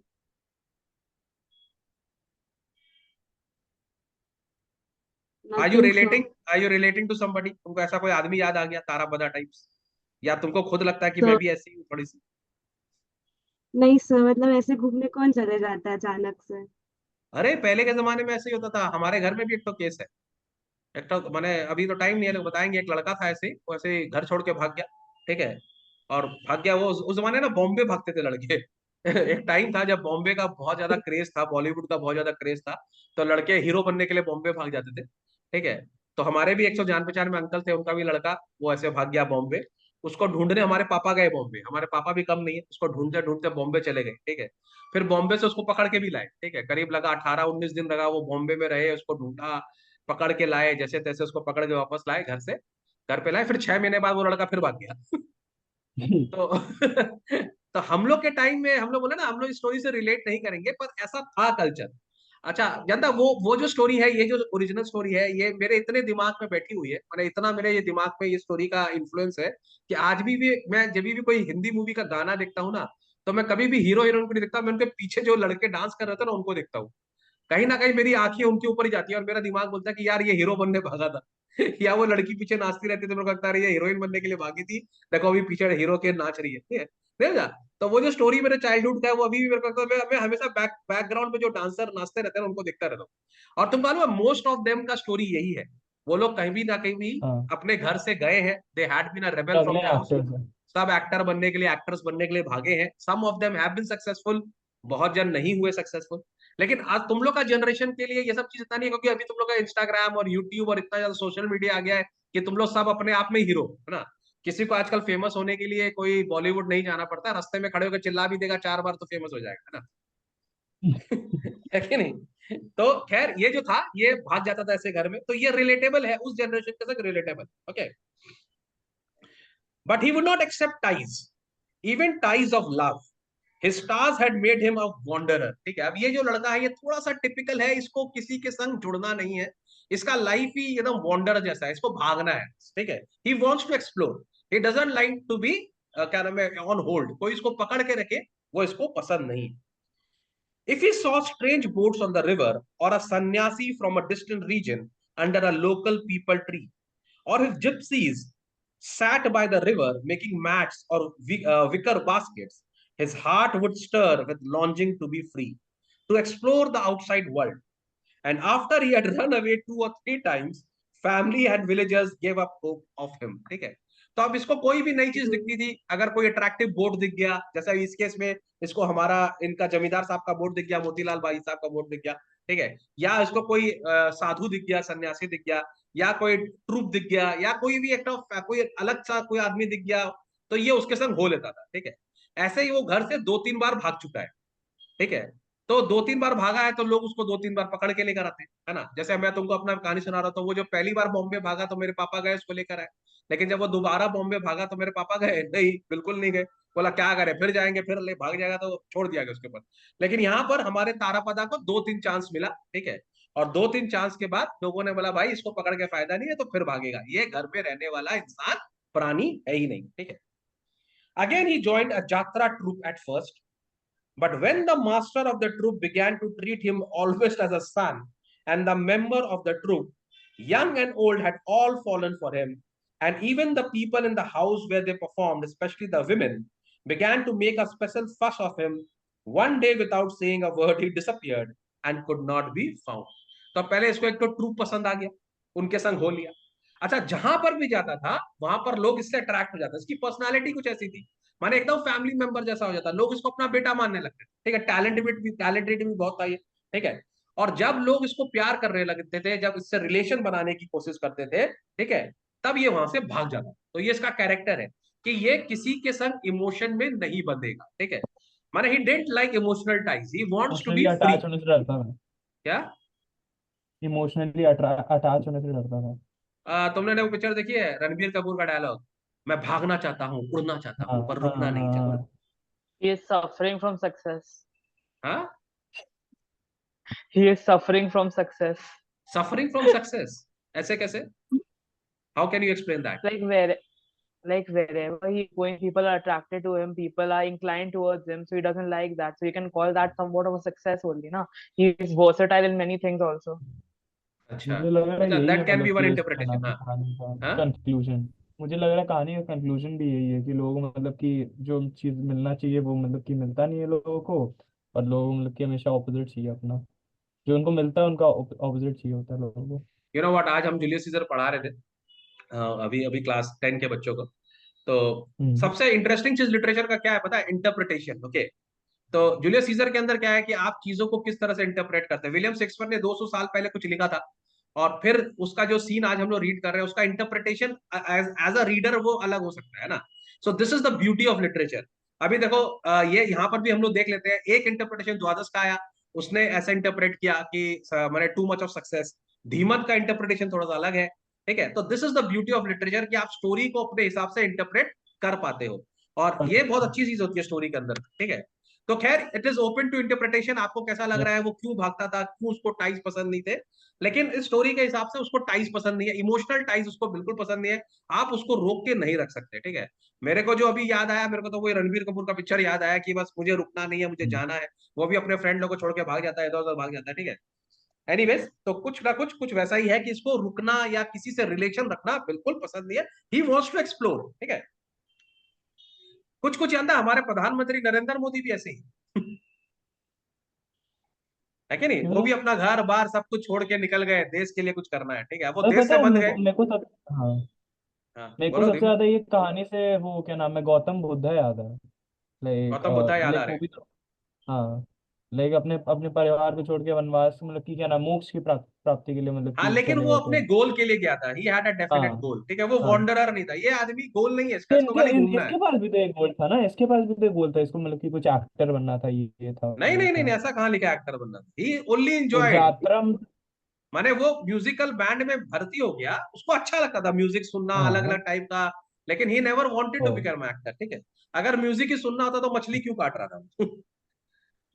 Are you Nothing, sir. Relating, are you relating to somebody, तुमको ऐसा कोई आदमी याद आ गया तारापदा टाइप्स, या तुमको खुद लगता है कि मैं सर भी ऐसी हूँ थोड़ी सी? नहीं सर, मतलब ऐसे घूमने कौन चले जाता है अचानक से? अरे पहले के जमाने में ऐसे ही होता था, हमारे घर में भी एक तो केस है। एक तो मैंने अभी तो टाइम नहीं है, लोग बताएंगे। एक लड़का था ऐसे ही, वो ऐसे ही घर छोड़ के भाग गया, ठीक है। और भाग गया वो, उस जमाने ना बॉम्बे भागते थे लड़के। एक टाइम था जब बॉम्बे का बहुत ज्यादा क्रेज था, बॉलीवुड का बहुत ज्यादा क्रेज था, तो लड़के हीरो बनने के लिए बॉम्बे भाग जाते थे, ठीक है। तो हमारे भी एक सौ जान पहचान में अंकल थे, उनका भी लड़का वो ऐसे भाग गया बॉम्बे। उसको ढूंढने हमारे पापा गए बॉम्बे, हमारे पापा भी कम नहीं है, उसको ढूंढते ढूंढते बॉम्बे चले गए, ठीक है। फिर बॉम्बे से उसको पकड़ के भी लाए, ठीक है। करीब लगा 18-19 दिन लगा वो बॉम्बे में रहे, उसको ढूंढा, पकड़ के लाए, जैसे तैसे उसको पकड़ के वापस लाए घर से, घर पे लाए। फिर 6 महीने बाद वो लड़का फिर भाग गया। तो तो हम लोग के टाइम में, हम लोग बोले ना, हम लोग इस स्टोरी से रिलेट नहीं करेंगे, पर ऐसा था कल्चर। अच्छा जनता, वो जो स्टोरी है, ये जो ओरिजिनल स्टोरी है, ये मेरे इतने दिमाग में बैठी हुई है, मैंने इतना, मेरे ये दिमाग में ये स्टोरी का इन्फ्लुएंस है कि आज भी मैं जब भी कोई हिंदी मूवी का गाना देखता हूँ ना, तो मैं कभी भी हीरो हीरोइन को नहीं देखता, मैं उनके पीछे जो लड़के डांस कर रहे थे ना, उनको देखता हूँ। कहीं ना कहीं मेरी आंखें उनके ऊपर ही जाती है और मेरा दिमाग बोलता है कि यार ये हीरो बनने भागा था। या वो लड़की पीछे नाचती रहती थी, तो मेरे को लगता है ये हीरोइन बनने के लिए भागी थी, देखो अभी पीछे हीरो के नाच रही है, ठीक है। नहीं जा। तो वो जो स्टोरी मेरे चाइल्डहुड का है, वो अभी भी मेरे को लगता है, मैं हमेशा बैकग्राउंड में जो डांसर नाचते रहते हैं ना, उनको देखता रहता हूँ। और तुम मालूम है, मोस्ट ऑफ देम का स्टोरी यही है। वो लोग कहीं भी ना कहीं भी हाँ, अपने घर से गए हैं, they had been a rebel from अगले द हाउस। एक्टर्स हैं। सब एक्टर बनने के लिए, एक्ट्रेस बनने के लिए भागे हैं, some of them have been successful, बहुत जन नहीं हुए सक्सेसफुल। लेकिन आज तुम लोग का जनरेशन के लिए ये सब चीज इतना नहीं है, क्योंकि अभी तुम लोग का इंस्टाग्राम और यूट्यूब और इतना ज्यादा सोशल मीडिया आ गया है कि तुम लोग सब अपने आप में हीरो है ना। किसी को आजकल फेमस होने के लिए कोई बॉलीवुड नहीं जाना पड़ता, रास्ते में खड़े होकर चिल्ला भी देगा 4 बार तो फेमस हो जाएगा, है ना। है कि नहीं? तो खैर, ये जो था, ये भाग जाता था ऐसे घर में, तो ये रिलेटेबल है उस जनरेशन के साथ, relatable, okay. But he would not accept ties, even ties of love. His stars had made him a wanderer, ठीक है। अब ये जो लड़का है, ये थोड़ा सा टिपिकल है, इसको किसी के संग जुड़ना नहीं है। इसका लाइफ ही एकदम वॉन्डर जैसा है, इसको भागना है, ठीक है। He wants to explore, he doesn't like to be, क्या नाम है, ऑन होल्ड, कोई इसको पकड़ के रखे, वो इसको पसंद नहीं। If he saw strange boats on the river, or a sannyasi from a distant region under a local peepal tree, or if gypsies sat by the river making mats or wicker baskets, his heart would stir with longing to be free, to explore the outside world. And after he had run away 2 or 3 times, family and villagers gave up hope of him, ठीक है। तो अब इसको कोई भी नई चीज दिखती थी, अगर कोई अट्रैक्टिव बोर्ड दिख गया, जैसा इस केस में इसको हमारा, इनका जमींदार साहब का बोर्ड दिख गया, मोतीलाल भाई साहब का बोर्ड दिख गया, ठीक है। या इसको कोई साधु दिख गया, सन्यासी दिख गया, या कोई ट्रूप दिख गया, या कोई भी एक कोई अलग सा कोई आदमी दिख गया, तो ये उसके संग हो लेता था, ठीक है। ऐसे ही वो घर से 2-3 बार भाग चुका है, ठीक है। तो 2-3 बार भागा है, तो लोग उसको 2-3 बार पकड़ के लेकर आते हैं, है ना। जैसे मैं तुमको अपना कहानी सुना रहा था, वो जो पहली बार बॉम्बे भागा तो मेरे पापा गए उसको लेकर आए। लेकिन जब वो दोबारा बॉम्बे भागा तो मेरे पापा गए नहीं, बिल्कुल नहीं गए। बोला क्या करे, फिर जाएंगे, फिर ले भाग जाएगा, तो छोड़ दिया गया उसके ऊपर। लेकिन यहाँ पर हमारे तारापदा को 2-3 चांस मिला, ठीक है। और 2-3 चांस के बाद लोगों ने बोला भाई इसको पकड़ के फायदा नहीं है, तो फिर भागेगा, ये घर में रहने वाला इंसान प्राणी है ही नहीं, ठीक है। Again he joined a jatra troupe at first, but when the master of the troop began to treat him almost as a son, and the member of the troop, young and old, had all fallen for him, and even the people in the house where they performed, especially the women, began to make a special fuss of him, one day without saying a word he disappeared and could not be found. तो पहले इसको एक तो troop पसंद आ गया, उनके संग हो लिया। अच्छा, जहां पर भी जाता था वहां पर लोग इससे अट्रैक्ट हो जाते, इसकी पर्सनालिटी कुछ ऐसी थी, माने एकदम फैमिली मेंबर जैसा हो जाता, लोग इसको अपना बेटा मानने लगते थे, ठीक है। टैलेंटेड भी बहुत था ये, ठीक है। और जब लोग इसको प्यार करने लगते थे, जब इससे रिलेशन बनाने की कोशिश करते थे, ठीक है, तब ये वहां से भाग जाता। तो ये इसका कैरेक्टर है कि ये किसी के संग इमोशन में नहीं बंधेगा, ठीक है। माने he didn't like emotional ties, he wants to emotionally be free. Attach होने से डरता था। क्या? इमोशनली अटैच होने से डरता था। तुमने ने वो पिक्चर देखी है, रणबीर कपूर का डायलॉग, मैं भागना चाहता हूँ, उड़ना चाहता हाँ हूँ, पर हाँ रुकना नहीं चाहता। हाँ। He is suffering from success. हाँ, He is suffering from success. Suffering from success, ऐसे कैसे? How can you explain that? Like where, like wherever he's going, people are attracted to him. People are inclined towards him. So he doesn't like that. So you can call that somewhat of a success only, na? He is versatile in many things also. अच्छा मुझे लग रहा है अच्छा, यही है, that can be मतलब one कि इस इंटरप्रिटेशन, कहानी हाँ। कहानी का हाँ, कंक्लूजन। मुझे लग रहा है कहानी का कंक्लूजन भी यही है कि लोगों को मतलब कि जो चीज मिलना चाहिए वो मतलब कि मिलता नहीं है लोगों को, और लोगों को मतलब कि हमेशा ऑपोजिट चाहिए अपना, जो उनको मिलता है उनका ऑपोजिट चाहिए होता है लोगों को। यू नो व्हाट, आज हम जूलियस सीजर पढ़ा रहे थे अभी अभी क्लास 10 के बच्चों को। तो हम्म। सबसे इंटरेस्टिंग चीज लिटरेचर का क्या है पता है? इंटरप्रिटेशन। ओके, तो जूलियस सीजर के अंदर क्या है कि आप चीजों को किस तरह से इंटरप्रेट करते हैं। विलियम शेक्सपियर ने 200 साल पहले कुछ लिखा था, और फिर उसका जो सीन आज हम लोग रीड कर रहे हैं, उसका इंटरप्रिटेशन एज अ रीडर वो अलग हो सकता है ना। सो this is the beauty of literature. अभी देखो ये यहाँ पर भी हम लोग देख लेते हैं, एक इंटरप्रिटेशन द्वादश का आया, उसने ऐसा इंटरप्रेट किया कि मैंने टू मच ऑफ सक्सेस। धीमत का इंटरप्रिटेशन थोड़ा सा अलग है। ठीक है, तो this is the beauty of literature कि आप स्टोरी को अपने हिसाब से इंटरप्रेट कर पाते हो, और ये बहुत अच्छी चीज होती है स्टोरी के अंदर। ठीक है, तो खैर it is open to interpretation. आपको कैसा लग रहा है वो क्यों भागता था, क्यों उसको टाइज पसंद नहीं थे, लेकिन इस स्टोरी के हिसाब से उसको टाइज पसंद नहीं है, इमोशनल टाइज उसको बिल्कुल पसंद नहीं है। आप उसको रोक के नहीं रख सकते। ठीक है, मेरे को जो अभी याद आया, मेरे को तो वो रणबीर कपूर का पिक्चर याद आया कि बस मुझे रुकना नहीं है, मुझे जाना है। वो भी अपने फ्रेंड लोग को छोड़ के भाग जाता है, इधर उधर भाग जाता है। ठीक है, एनीवेज, तो कुछ ना कुछ कुछ वैसा ही है कि इसको रुकना या किसी से रिलेशन रखना बिल्कुल पसंद नहीं है। He wants to explore. ठीक है, कुछ कुछ याद है, हमारे प्रधानमंत्री नरेंद्र मोदी भी ऐसे ही है कि नहीं? वो क्यों? भी अपना घर बार सब कुछ छोड़ के निकल गए, देश के लिए कुछ करना है। ठीक है, वो और देश पता से है बंध गए। हाँ, हाँ, मेरे को बोलो सबसे दीपक। ज्यादा ये कहानी से वो क्या नाम है, गौतम बुद्ध याद है। लाइक गौतम बुद्धा याद आ लाइक रहे वो हैं। भी तो, हाँ, लाइक अपने अपने परिवार को छोड़ के वनवास, मतलब कि क्या नाम, मोक्ष की प्राप्ति के लिए मतलब हाँ, कि लेकिन चले वो गए थे। अपने गोल के लिए गया था। ही हैड अ डेफिनेट हाँ गोल। ठीक है, वो हाँ। वॉन्डरर नहीं था। ये आदमी गोल नहीं है इसका, तो इसको खाली घूमना है। इसके पास भी तो एक गोल था ना, इसके पास भी तो एक गोल था, इसको मतलब कि कुछ एक्टर बनना था, ये था नहीं वो नहीं नहीं था। नहीं, ऐसा कहाँ लिखा एक्टर बनना था? ही ओनली तो एंजॉयड। यात्रा माने वो म्यूजिकल बैंड में भर्ती हो गया, उसको अच्छा लगता था म्यूजिक सुनना अलग हाँ। अलग टाइप का, लेकिन he never wanted oh. To become actor. ठीक है, अगर म्यूजिक ही सुनना होता तो मछली क्यों काट रहा था?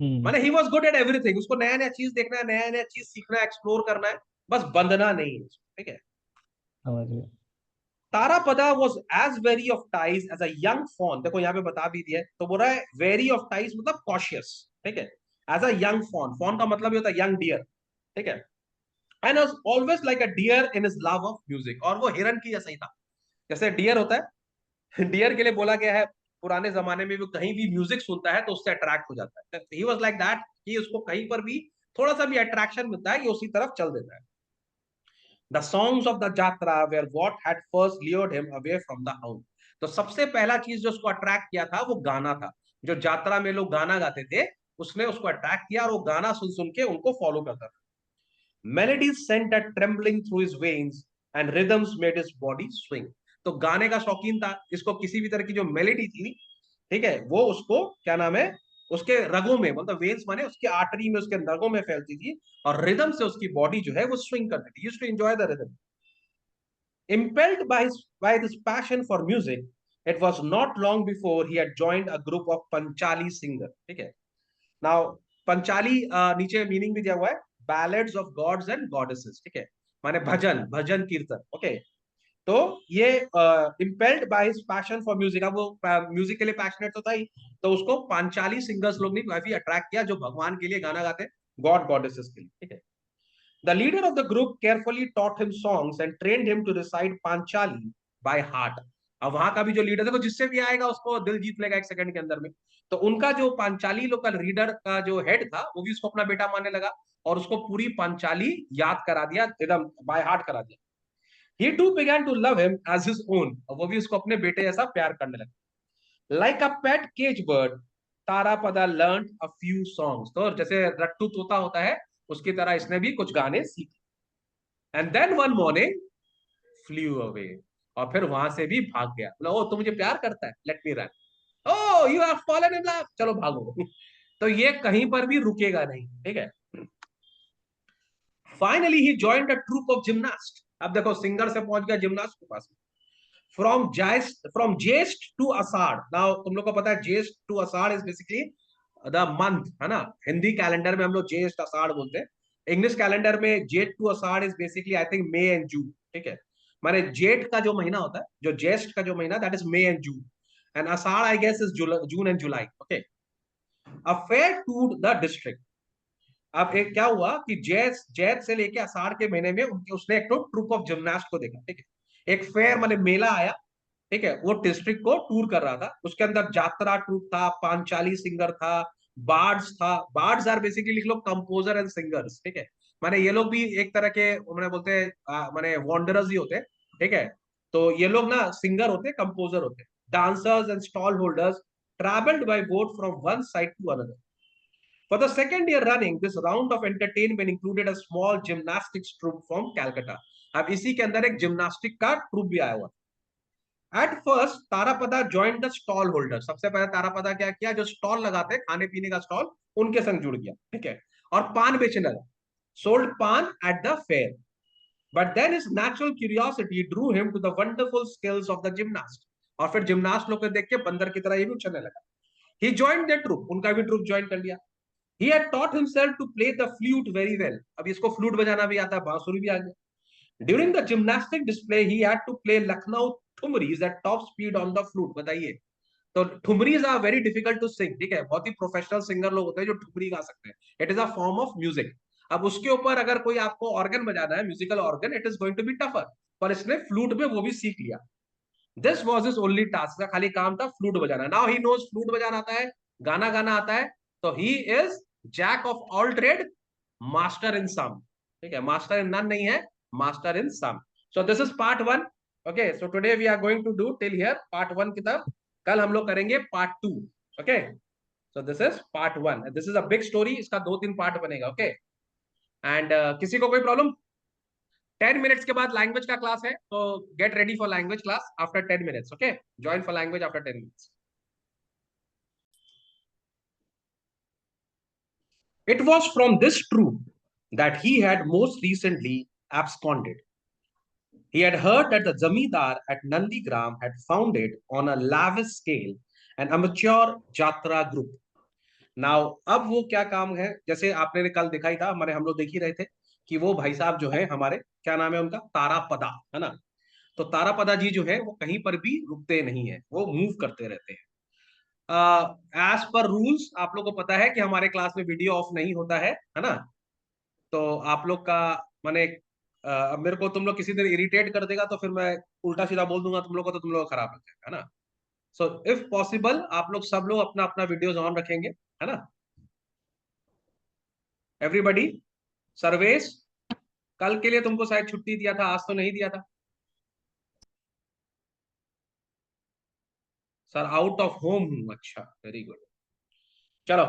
हम्म। माने he was good at everything. उसको नया नया चीज देखना है, नया नया चीज सीखना है, एक्सप्लोर करना है, बस बंधना नहीं है। ठीक है, समझ गया। Tarapada was as wary of ties as a young fawn. देखो यहाँ पे बता भी दिया है, तो बोल रहा है वेरी ऑफ टाइज मतलब कॉशियस। ठीक है, as a young fawn, fawn का मतलब ये होता है यंग डियर। ठीक है, and was always like a deer in his love of music. और वो हिरन की जैसा ही था, जैसे डियर होता है। डियर के लिए बोला गया है पुराने जमाने में, वो कहीं भी म्यूजिक सुनता है तो उससे अट्रैक्ट हो जाता है। ही वाज लाइक दैट, कि उसको कहीं पर भी थोड़ा सा भी अट्रैक्शन मिलता है, ये उसी तरफ चल देता है। The songs of the jatra were what had first lured him away from the hound। तो सबसे पहला चीज जो उसको अट्रैक्ट किया था वो गाना था। जो जात्रा में लोग गाना गाते थे, उसने उसको अट्रैक्ट किया, और वो गाना सुन सुन के उनको फॉलो करता था। Melodies sent a trembling through his veins and rhythms made his body swing। तो गाने का शौकीन था, इसको किसी भी तरह की जो मेलेडी थी, ठीक है, वो उसको क्या नाम है, उसके रगों में, मतलब वेन्स माने उसके आर्टरी में, उसके रगों में फैलती थी, और रिदम से उसकी बॉडी जो है वो स्विंग करती थी। Used to enjoy the rhythm. Impelled by this passion for music, it was not long before he had joined a group of Panchali singer। ठीक है, नाउ पंचाली नीचे मीनिंग भी दिया हुआ है, ballads of gods and goddesses. ठीक है, माने भजन, भजन कीर्तन। ओके, तो ये impelled by his passion for music, अब वो म्यूजिक के लिए पैशनेट तो था ही, तो उसको पांचाली सिंगर्स लोग ने काफी अट्रैक्ट किया, जो भगवान के लिए गाना गाते हैं, गॉड गॉडेसेस के लिए। ठीक है, the leader of the group carefully taught him songs and trained him to recite Panchali by heart. अब वहां का भी जो लीडर, देखो जिससे भी आएगा उसको दिल जीत लेगा एक सेकंड के अंदर में। तो उनका जो पांचाली लोग का लीडर का जो हेड था, वो भी उसको अपना बेटा मानने लगा, और उसको पूरी पांचाली याद करा दिया, एकदम बाय हार्ट करा दिया। He too began to love him as his own। और वो भी उसको अपने बेटे जैसा प्यार करने लगा। Like a pet cage bird, तारापदा learned a few songs। तो जैसे रट्टू तोता होता है, उसकी तरह इसने भी कुछ गाने सीखे। And then one morning flew away। और फिर वहां से भी भाग गया। बोला ओ, तो मुझे प्यार करता है, let me run. Oh, you have fallen in love, चलो भागो। तो ये कहीं पर भी रुकेगा नहीं। ठीक है, finally he joined a troupe of gymnast. अब देखो सिंगर से पहुंच गया जिमनास्ट के पास। From Jyeshtha to Ashadh. Now तुम लोग को पता है Jyeshtha to Ashadh is basically the month, है ना? हिंदी कैलेंडर में हम लोग जेस्ट अषाढ़ बोलते हैं। इंग्लिश कैलेंडर में Jyeshtha to Ashadh is basically I think May and June. ठीक है, माने जेठ का जो महीना होता है, जो जेस्ट का जो महीना, that is May and June, and Ashadh I guess is June and July. Okay, a fair tour the district. अब एक क्या हुआ कि जैत जैत से लेके अषाढ़ के महीने में उनके उसने एक तो ट्रूप ऑफ जिमनास्ट को देखा। ठीक है, एक फेयर माने मेला आया, ठीक है, वो डिस्ट्रिक्ट को टूर कर रहा था। उसके अंदर जात्रा ट्रूप था, पांचाली सिंगर था, बार्ड्स था। बार्ड्स आर बेसिकली लिख लो कंपोजर एंड सिंगर्स, ठीक है। माने ये लोग भी एक तरह के मैंने बोलते हैं माने वॉन्डरर्स ही होते हैं, ठीक है। तो ये लोग ना सिंगर होते, कंपोजर होते। Dancers and stall holders travelled by boat from one side to another. For the second year running, this round of entertainment included a small gymnastics troupe from Calcutta. अब इसी के अंदर एक जिम्नास्टिक का troop भी आया हुआ। At first Tarapada join the stall holder. सबसे पहले तारापदा क्या किया, जो स्टॉल लगाते हैं खाने पीने का स्टॉल, उनके संग जुड़ गया, ठीक है। और पान बेचने लगा, sold paan at the fair. But then his natural curiosity drew him to the wonderful skills of the gymnast. और फिर जिम्नास्ट लोग को देख के बंदर की तरह ये भी उछलने लगा। ही ज्वाइंड द ट्रूप, उनका भी ट्रूप ज्वाइन कर लिया। He had taught himself to play the flute very well. अब इसको फ्लूट बजाना भी आता है, बांसुरी भी आ गया। During the gymnastic display, he had to play Lucknow ठुमरीज at top speed on the flute. बताइए, तो thumris are very difficult to sing, ठीक है। बहुत ही प्रोफेशनल सिंगर लोग होते हैं जो ठुमरी गा सकते हैं। It is a form of music. अब उसके ऊपर अगर कोई आपको ऑर्गन बजाना है, musical organ, it is going to be tougher. पर इसने फ्लूट में वो भी सीख लिया। This was his only task, का खाली काम था फ्लूट बजाना। नाउ ही नोज फ्लूट बजाना आता है, गाना गाना आता है। तो he is jack of all trade, master in some, ठीक है। मास्टर इन नन नहीं है, master in some. So this is part 1। Okay, so today we are going to do till here part 1 की तरफ। कल हम लोग करेंगे part 2। Okay, so this is part 1। This is a big story, इसका 2-3 part बनेगा। ओके, एंड किसी को कोई प्रॉब्लम? 10 मिनट्स के बाद लैंग्वेज का क्लास है, तो get ready for language class after 10 minutes. Okay, join for language after 10 minutes. It was from this troop that he had most recently absconded. He had heard that the Zamidar at Nandigram had founded on a lavish scale an amateur jatra group. Now, अब वो क्या काम है, जैसे आपने कल दिखाई था, हमारे हम लोग देख ही रहे थे कि वो भाई साहब जो है हमारे, क्या नाम है उनका, तारापदा, है ना। तो तारापदा जी जो है वो कहीं पर भी रुकते नहीं है, वो मूव करते रहते हैं। एज पर रूल्स आप लोग को पता है कि हमारे क्लास में वीडियो ऑफ नहीं होता है ना। तो आप लोग का माने अब मेरे को तुम लोग किसी दिन इरिटेट कर देगा तो फिर मैं उल्टा सीधा बोल दूंगा तुम लोग को, तो तुम लोग को खराब लगेगा, है ना। सो इफ पॉसिबल आप लोग सब लोग अपना अपना वीडियोस ऑन रखेंगे, है ना। एवरीबॉडी, सर्वेश, कल के लिए तुमको शायद छुट्टी दिया था, आज तो नहीं दिया था सर, आउट ऑफ होम हूँ। अच्छा, वेरी गुड, चलो।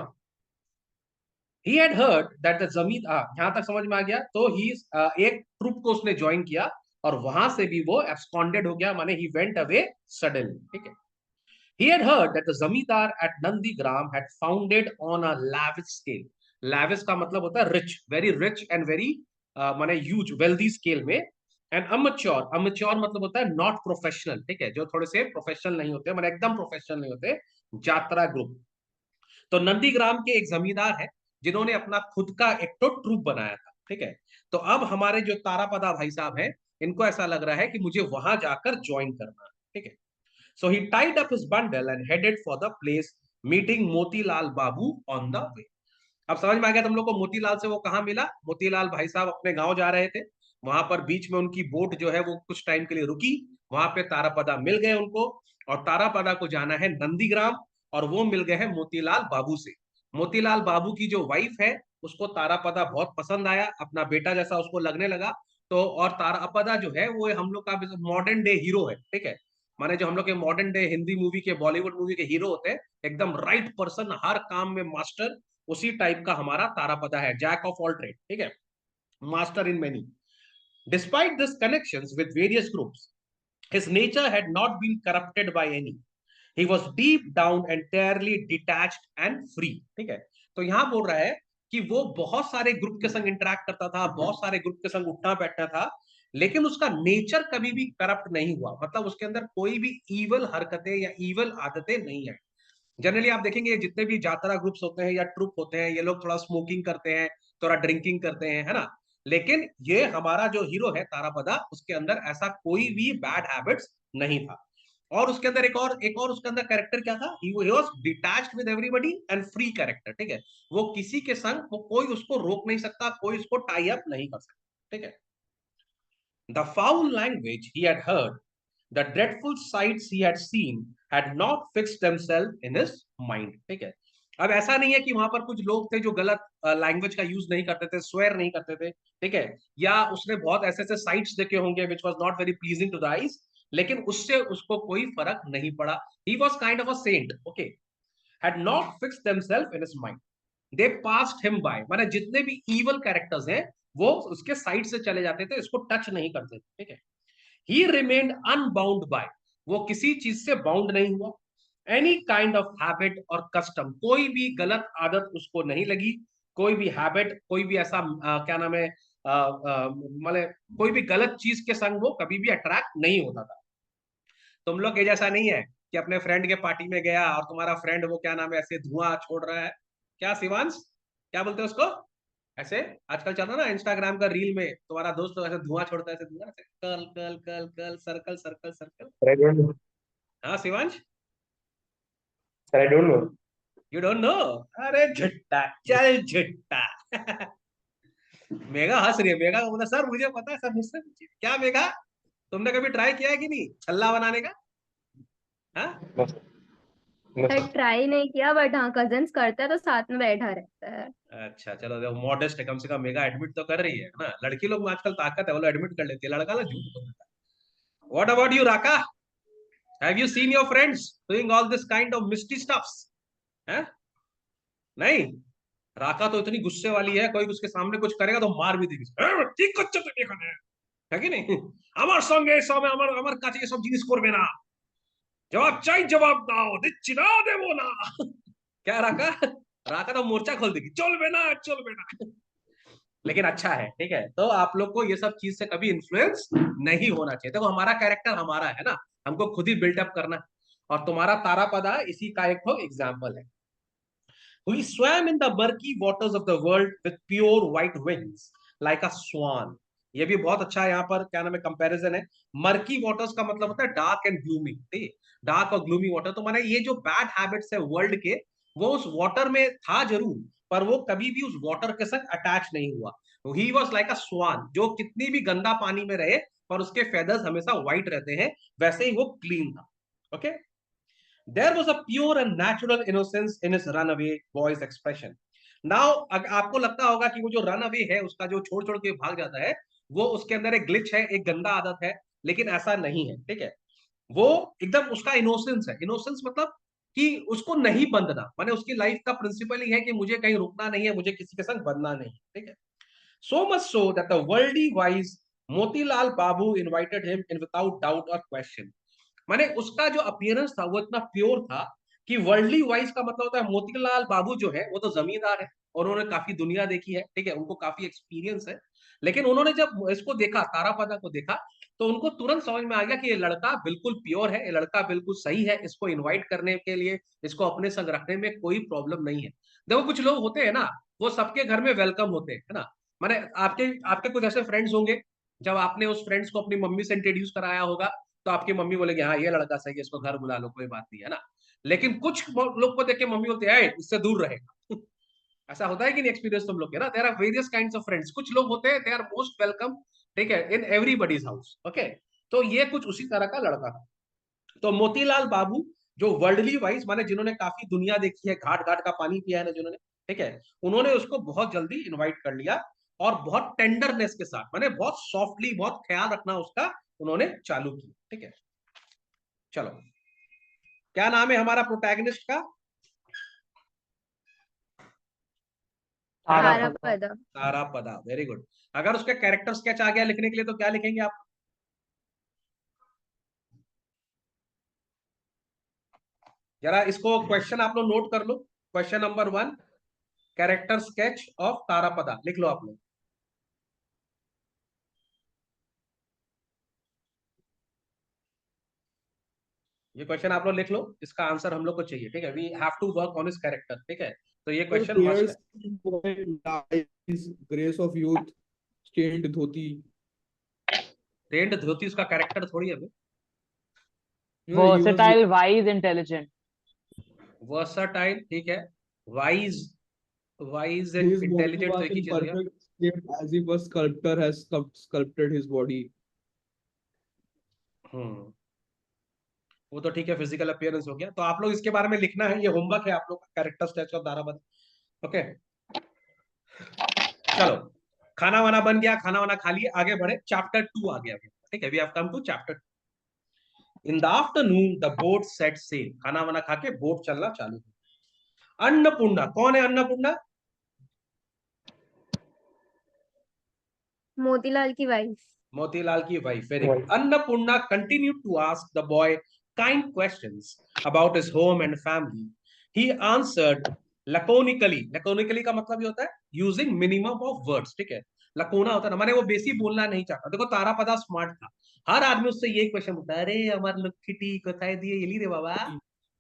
He had heard that the जमींदार, यहां तक समझ में आ गया। तो ही एक ट्रुप को उसने ज्वाइन किया और वहां से भी वो एब्सकॉन्डेड हो गया, माने ही वेंट अवे सडनली, ठीक है। He had heard that the zamindar at Nandigram had founded on a lavish scale. Lavish का मतलब होता है rich, very rich and very माने huge, wealthy scale में। एंड अमेच्योर, अमेच्योर मतलब होता है नॉट प्रोफेशनल, ठीक है, जो थोड़े से प्रोफेशनल नहीं होते, माने एकदम प्रोफेशनल नहीं होते, जात्रा ग्रुप। तो नंदीग्राम के एक जमींदार है जिन्होंने अपना खुद का एक तो ट्रूप बनाया था, ठीक है। तो अब हमारे जो तारापदा भाई साहब हैं, इनको ऐसा लग रहा है कि मुझे वहां जाकर ज्वाइन करना है, ठीक है। So he tied up his bundle and headed for the place meeting Motilal Babu on the way. अब समझ में आ गया तुम लोग को मोतीलाल से वो कहाँ मिला। मोतीलाल भाई साहब अपने गांव जा रहे थे, वहां पर बीच में उनकी बोट जो है वो कुछ टाइम के लिए रुकी, वहां पे तारापदा मिल गए उनको। और तारापदा को जाना है नंदीग्राम, और वो मिल गए हैं मोतीलाल बाबू से। मोतीलाल बाबू की जो वाइफ है उसको तारापदा बहुत पसंद आया, अपना बेटा जैसा उसको लगने लगा। तो और तारापदा जो है वो हम लोग का मॉडर्न डे हीरो है, ठीक है। माने जो हम लोग के मॉडर्न डे हिंदी मूवी के, बॉलीवुड मूवी के हीरो होते हैं, एकदम राइट पर्सन, हर काम में मास्टर, उसी टाइप का हमारा तारापदा है, जैक ऑफ ऑल ट्रेड, ठीक है, master in many. Despite this connections with various groups, his nature had not been corrupted by any. He was deep down entirely detached and free, ठीक है। तो यहां बोल रहा है कि वो बहुत सारे ग्रुप के संग इंटरेक्ट करता था, बहुत सारे ग्रुप के संग उठना बैठना था, लेकिन उसका नेचर कभी भी करप्ट नहीं हुआ, मतलब उसके अंदर कोई भी ईवल हरकतें या ईवल आदतें नहीं है। जनरली आप देखेंगे जितने भी जात्रा ग्रुप्स होते हैं या ट्रुप होते हैं, ये लोग थोड़ा स्मोकिंग करते हैं, थोड़ा ड्रिंकिंग करते हैं, है ना। लेकिन ये हमारा जो हीरो है तारापदा, उसके अंदर ऐसा कोई भी बैड हैबिट्स नहीं था। और उसके अंदर एक और उसके अंदर कैरेक्टर क्या था, he was detached with everybody and free character, ठीक है। वो किसी के संग वो कोई उसको रोक नहीं सकता, कोई उसको टाई अप नहीं कर सकता, ठीक है। The foul language he had heard The dreadful sights he had seen had not fixed themselves in his mind. ठीक है, अब ऐसा नहीं है कि वहां पर कुछ लोग थे जो गलत लैंग्वेज का यूज नहीं करते थे, स्वेयर नहीं करते थे, ठीक है, या उसने बहुत ऐसे ऐसे साइट्स देखे होंगे which was not very pleasing to the eyes, लेकिन उससे उसको कोई फर्क नहीं पड़ा. He was kind of a saint, okay, had not fixed themselves in his mind. They passed him by. माने जितने भी evil characters हैं वो उसके साइड से चले जाते थे, इसको टच नहीं करते थे. ठीक है, he remained unbound by. वो किसी चीज से बाउंड नहीं हुआ. Any kind of habit और custom, कोई भी गलत आदत उसको नहीं लगी, कोई भी हैबिट, कोई भी ऐसा क्या नाम है, मतलब कोई भी गलत चीज के संग वो कभी भी अट्रैक्ट नहीं होता था. तुम लोग के जैसा नहीं है कि अपने फ्रेंड के पार्टी में गया और तुम्हारा फ्रेंड वो क्या नाम है ऐसे धुआं छोड़ रहा है, क्या शिवांश, क्या बोलते हैं उसको, ऐसे आजकल चल रहा ना इंस्टाग्राम का रील में, तुम्हारा दोस्त तो ऐसे धुआं छोड़ता है, ऐसे धुआं ऐसे कल कल कल कल circle circle circle. I don't know. हाँ Shivansh, I don't know. You don't know, अरे झट्टा, चल झट्टा. मेगा हंस रही है. मेगा को बोला सर मुझे पता है, सर मुझसे पूछिए. क्या मेगा, तुमने कभी ट्राई किया है कि नहीं छल्ला बनाने का? हाँ, सर ट्राई नहीं किया, बट हाँ कजन्स करता है तो साथ में बैठा रहता है. अच्छा चलो, देखो मॉडेस्ट है, कम से कम मेगा एडमिट तो कर रही है ना. लड़की लोग में आजकल ताकत है, वो एडमिट कर लेती है, लड़का ना झूठ बोल देता है. What about you Raka, have you seen your friends doing all this kind of misty stuffs? हैं? नहीं, राका तो इतनी गुस्से वाली है, कोई उसके सामने कुछ करेगा तो मार भी देगी. ঠিক করছো তুমি এখানে, है कि नहीं? আমার সঙ্গে সব আমার আমার কাছে এসব জিনিস করবে না, জবাব চাই জবাব দাও, দিচ্ছি না দেবো না. क्या राका, राका तो मोर्चा खोल देगी, चलबे ना चलबे ना. लेकिन अच्छा है, ठीक है, तो आप लोग को ये सब चीज से कभी इन्फ्लुएंस नहीं होना चाहिए. देखो हमारा कैरेक्टर हमारा है ना, हमको खुद ही बिल्डअप करना है. और तुम्हारा तारापदा इसी का एक एग्जाम्पल है. We swam in the murky waters of the world with pure white wings like a swan. ये भी बहुत अच्छा है, यहाँ पर क्या नाम है कंपैरिजन है. मर्की वाटर्स का मतलब होता है डार्क एंड ग्लूमी, ठीक है, डार्क और ग्लूमी वाटर. तो माने ये जो बैड हैबिट्स है वर्ल्ड के, वो उस वाटर में था जरूर, पर वो कभी भी उस वाटर के साथ अटैच नहीं हुआ. ही वॉज लाइक अ स्वान, जो कितनी भी गंदा पानी में रहे पर उसके फेदर्स हमेशा व्हाइट रहते हैं, वैसे ही वो क्लीन था. Okay, there was a pure and natural innocence in his runaway boy's expression. Now आपको लगता होगा कि वो जो रन अवे है उसका जो छोड़ छोड़ के भाग जाता है, वो उसके अंदर एक ग्लिच है, एक गंदा आदत है, लेकिन ऐसा नहीं है. ठीक है, वो एकदम उसका इनोसेंस है. इनोसेंस मतलब कि उसको नहीं बंधना, माने उसकी लाइफ का प्रिंसिपल ही है कि मुझे कहीं रुकना नहीं है, मुझे किसी के संग बंधना नहीं. ठीक है, so much so that the worldly wise Motilal Babu invited him in without doubt or question. माने उसका जो अपीयरेंस था वो इतना प्योर था कि वर्ल्डली वाइज का मतलब होता है, मोतीलाल बाबू जो है वो तो जमींदार है और उन्होंने काफी दुनिया देखी है, ठीक है, उनको काफी एक्सपीरियंस है. लेकिन उन्होंने जब इसको देखा, तारापदा को देखा, तो उनको तुरंत समझ में आ गया कि ये लड़का बिल्कुल प्योर है, ये लड़का बिल्कुल सही है, इसको इन्वाइट करने के लिए, इसको अपने संग रखने में कोई प्रॉब्लम नहीं है. देखो कुछ लोग होते हैं ना, वो सबके घर में वेलकम होते हैं, है ना. माने आपके आपके कुछ ऐसे फ्रेंड्स होंगे, जब आपने उस फ्रेंड्स को अपनी मम्मी से इंट्रोड्यूस कराया होगा तो आपकी मम्मी बोलेगी हाँ ये लड़का सही है, इसको घर बुला लो, कोई बात नहीं, है ना. लेकिन कुछ लोग को देख के मम्मी बोलती है इससे दूर रहेगा. ऐसा होता है कि नहीं, एक्सपीरियंस तुम लोग के ना. There are various kinds of friends. कुछ लोग होते हैं दे आर मोस्ट वेलकम, ठीक है, इन एवरीबॉडीज हाउस. ओके, तो ये कुछ उसी तरह का लड़का था. तो मोतीलाल बाबू जो वर्ल्डली वाइज माने जिन्होंने काफी दुनिया देखी है, घाट घाट का पानी पिया है ना जिन्होंने, ठीक है, उन्होंने उसको बहुत जल्दी इन्वाइट कर लिया और बहुत टेंडरनेस के साथ, माने बहुत सॉफ्टली, बहुत ख्याल रखना उसका उन्होंने चालू किया. ठीक है, चलो क्या नाम है हमारा प्रोटैगनिस्ट का? तारापदा. तारापदा, वेरी गुड. अगर उसका कैरेक्टर स्केच आ गया लिखने के लिए तो क्या लिखेंगे आप? जरा इसको क्वेश्चन आप लोग नोट कर लो. Question number 1, character sketch of Tarapada लिख लो आप लोग. ये क्वेश्चन आप लोग लिख लो, इसका आंसर हम लोग को चाहिए. ठीक है, we have to work on his character. ठीक है, तो ये क्वेश्चन मस्ट है. Grace of youth, stained dhoti. Stained dhoti उसका कैरेक्टर थोड़ी है. Versatile, wise, intelligent. वर्सटाइल, ठीक है, वाइज, वाइज एंड इंटेलिजेंट तो एक ही चीज हो गया. As if a sculptor has sculpted his body. वो तो ठीक है, फिजिकल अपीयरेंस हो गया। तो आप लोग इसके बारे में लिखना है, ये होमवर्क है आप लोग का, कैरेक्टर स्केच और दाराबंद। ओके चलो, खाना वाना बन गया, खाना वाना खा लिए, आगे बढ़े, चैप्टर 2 आ गया। ठीक है, we have come to chapter. In the afternoon the boat set sail, खाना वाना खा के बोट चलना चालू हुआ। अन्नपूर्णा, कौन है अन्नपूर्णा? मोतीलाल की वाइफ। मोतीलाल की wife, very Wife. Good. Annapurna continued to ask the boy kind questions about his home and family. He answered laconically. laconically का मतलब ये होता है using minimum of words, ठीक है। लकोना होता है ना, माने वो बेसी बोलना नहीं चाहता। देखो तारापदा स्मार्ट था, हर आदमी उससे यही क्वेश्चन पूछता है, अरे हमारे लुक्की कोথায় दिए ये ली रे बाबा,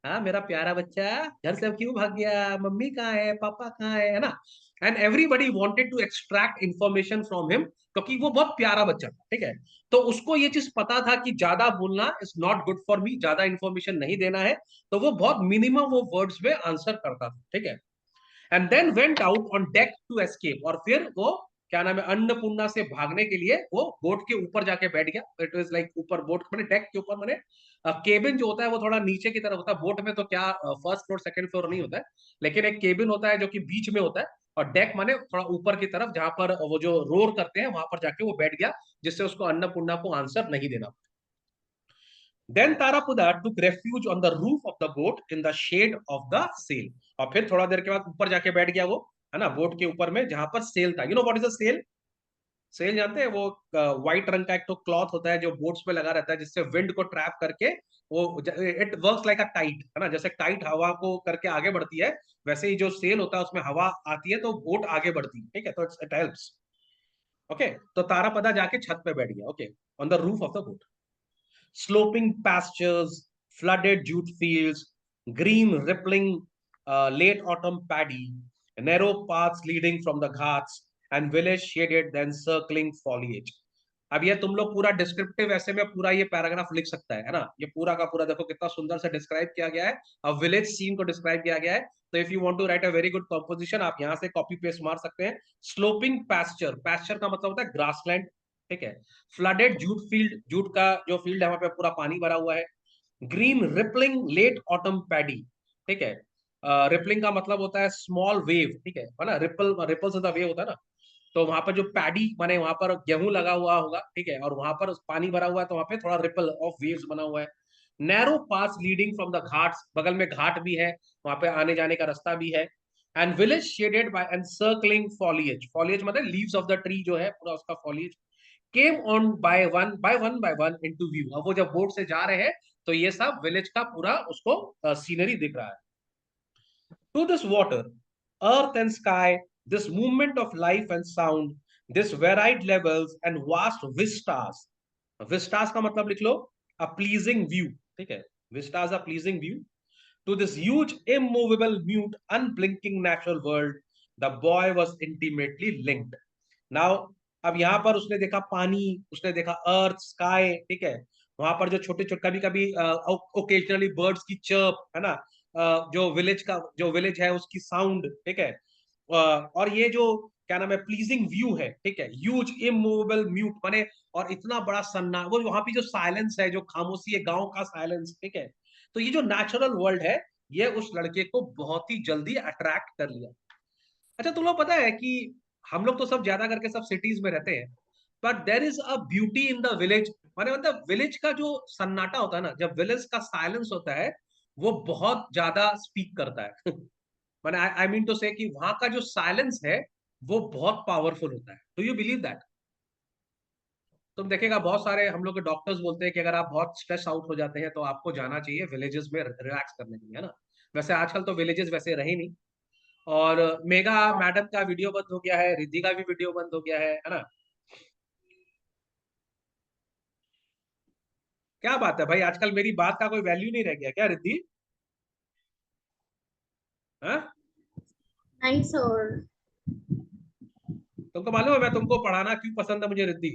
हाँ मेरा प्यारा बच्चा घर से अब क्यों भाग गया, मम्मी कहाँ है, पापा कहाँ है ना। And everybody wanted to extract information from him, क्योंकि वो बहुत प्यारा बच्चा था, ठीक है। तो उसको ये चीज पता था कि ज्यादा बोलना is not good for me, ज्यादा इंफॉर्मेशन नहीं देना है, तो वो बहुत मिनिमम वो वर्ड्स में आंसर करता था, ठीक है। And then went out on deck to escape, और फिर वो क्या नाम है, अन्नपूर्णा से भागने के लिए वो बोट के ऊपर जाके बैठ गया। इट वाज लाइक ऊपर बोट मैंने डेक के ऊपर, मैंने केबिन जो होता है वो थोड़ा नीचे की तरफ होता है, बोट में तो क्या फर्स्ट फ्लोर सेकंड फ्लोर नहीं होता है, लेकिन एक केबिन होता है जो कि बीच में होता है, और डेक माने थोड़ा ऊपर की तरफ जहां पर वो जो रोर करते हैं वहां पर जाके वो बैठ गया, जिससे उसको अन्नपूर्णा को आंसर नहीं देना। Then Tarapuda took refuge on the roof of the boat in the shade of the sail. और फिर थोड़ा देर के बाद ऊपर जाके बैठ गया वो, है ना, बोट के ऊपर में जहां पर सेल था। You know what is a sail? Sail जानते हैं? वो व्हाइट रंग का एक तो क्लॉथ होता है जो बोट्स पे लगा रहता है, जिससे विंड को ट्रैप करके वो, it works like a tight, है ना, जैसे टाइट हवा को करके आगे बढ़ती है, वैसे ही जो सेल होता है उसमें हवा आती है तो बोट आगे बढ़ती है, ठीक है, तो इट हेल्प्स। ओके, तो तारापदा जाके छत पे बैठ गया, okay, on the roof of the boat. Sloping pastures, flooded jute fields, green rippling late autumn paddy, narrow paths leading from the ghats, and village shaded then circling foliage. अब ये तुम लोग पूरा डिस्क्रिप्टिव ऐसे में पूरा ये पैराग्राफ लिख सकता है ना, ये पूरा का पूरा देखो कितना सुंदर से डिस्क्राइब किया गया है, अब विलेज सीन को डिस्क्राइब किया गया है। तो if you want to write a very good composition, आप यहाँ से कॉपी पेस्ट मार सकते हैं। स्लोपिंग पैस्चर, पैस्चर का मतलब होता है ग्रासलैंड, ठीक है। फ्लडेड जूट फील्ड, जूट का जो फील्ड है वहां पे पूरा पानी भरा हुआ है। Green rippling late autumn paddy, ठीक है। रिपलिंग का मतलब होता है स्मॉल वेव, ठीक है ना, ripple, ripples of the wave होता है ना। तो वहां पर जो पैडी माने वहां पर गेहूं लगा हुआ होगा, ठीक है, और वहां पर पानी भरा हुआ है तो वहां पे थोड़ा रिपल ऑफ वेव्स बना हुआ है। Narrow pass leading from the Ghats, बगल में घाट भी है, वहां पे आने जाने का रास्ता भी है। And village shaded by encircling foliage, foliage मतलब लीव्स ऑफ द ट्री जो है पूरा उसका foliage. Came on by one into view, अब वो जब बोट से जा रहे हैं तो ये सब विलेज का पूरा उसको सीनरी दिख रहा है। To this water, earth and sky, this movement of life and sound, this varied levels and vast vistas. Vistas का मतलब लिख लो a pleasing view, ठीक है, vistas a pleasing view. To this huge, immovable, mute, unblinking natural world, the boy was intimately linked. Now, अब यहाँ पर उसने देखा पानी, उसने देखा अर्थ, स्काई, ठीक है, वहां पर जो छोटे छोटे कभी कभी ओकेजनली बर्ड्स की चर्प, है ना, जो विलेज है उसकी साउंड, ठीक है। और ये जो क्या नाम है, प्लीजिंग व्यू है, ठीक है, ह्यूज इमूवेबल म्यूट माने, और इतना बड़ा सन्ना, वो वहां पे जो साइलेंस है, जो खामोशी है, गांव का साइलेंस, ठीक है। तो ये जो नेचुरल वर्ल्ड है, ये उस लड़के को बहुत ही जल्दी अट्रैक्ट कर लिया। अच्छा, तुम लोग पता है कि हम लोग तो सब ज्यादा करके सब सिटीज में रहते हैं, but there is a beauty in the village. माने मतलब विलेज का जो सन्नाटा होता है ना, जब विलेज का साइलेंस होता है, वो बहुत ज्यादा स्पीक करता है। मैंने आई मीन टू से कि वहां का जो साइलेंस है वो बहुत पावरफुल होता है। Do you believe that? तुम देखेगा बहुत सारे हम लोग के डॉक्टर्स बोलते हैं कि अगर आप बहुत स्ट्रेस आउट हो जाते हैं तो आपको जाना चाहिए विलेजेस में रिलैक्स करने के लिए, है ना। वैसे आजकल तो विलेजेस वैसे रहे नहीं, और मेगा मैडम का वीडियो बंद हो गया है, रिद्धि का भी वीडियो बंद हो गया है ना। क्या बात है भाई, आजकल मेरी बात का कोई वैल्यू नहीं रह गया क्या रिद्धि? हाँ, नहीं सर। तुमको मालूम है मैं तुमको पढ़ाना क्यों पसंद है मुझे रिद्धि?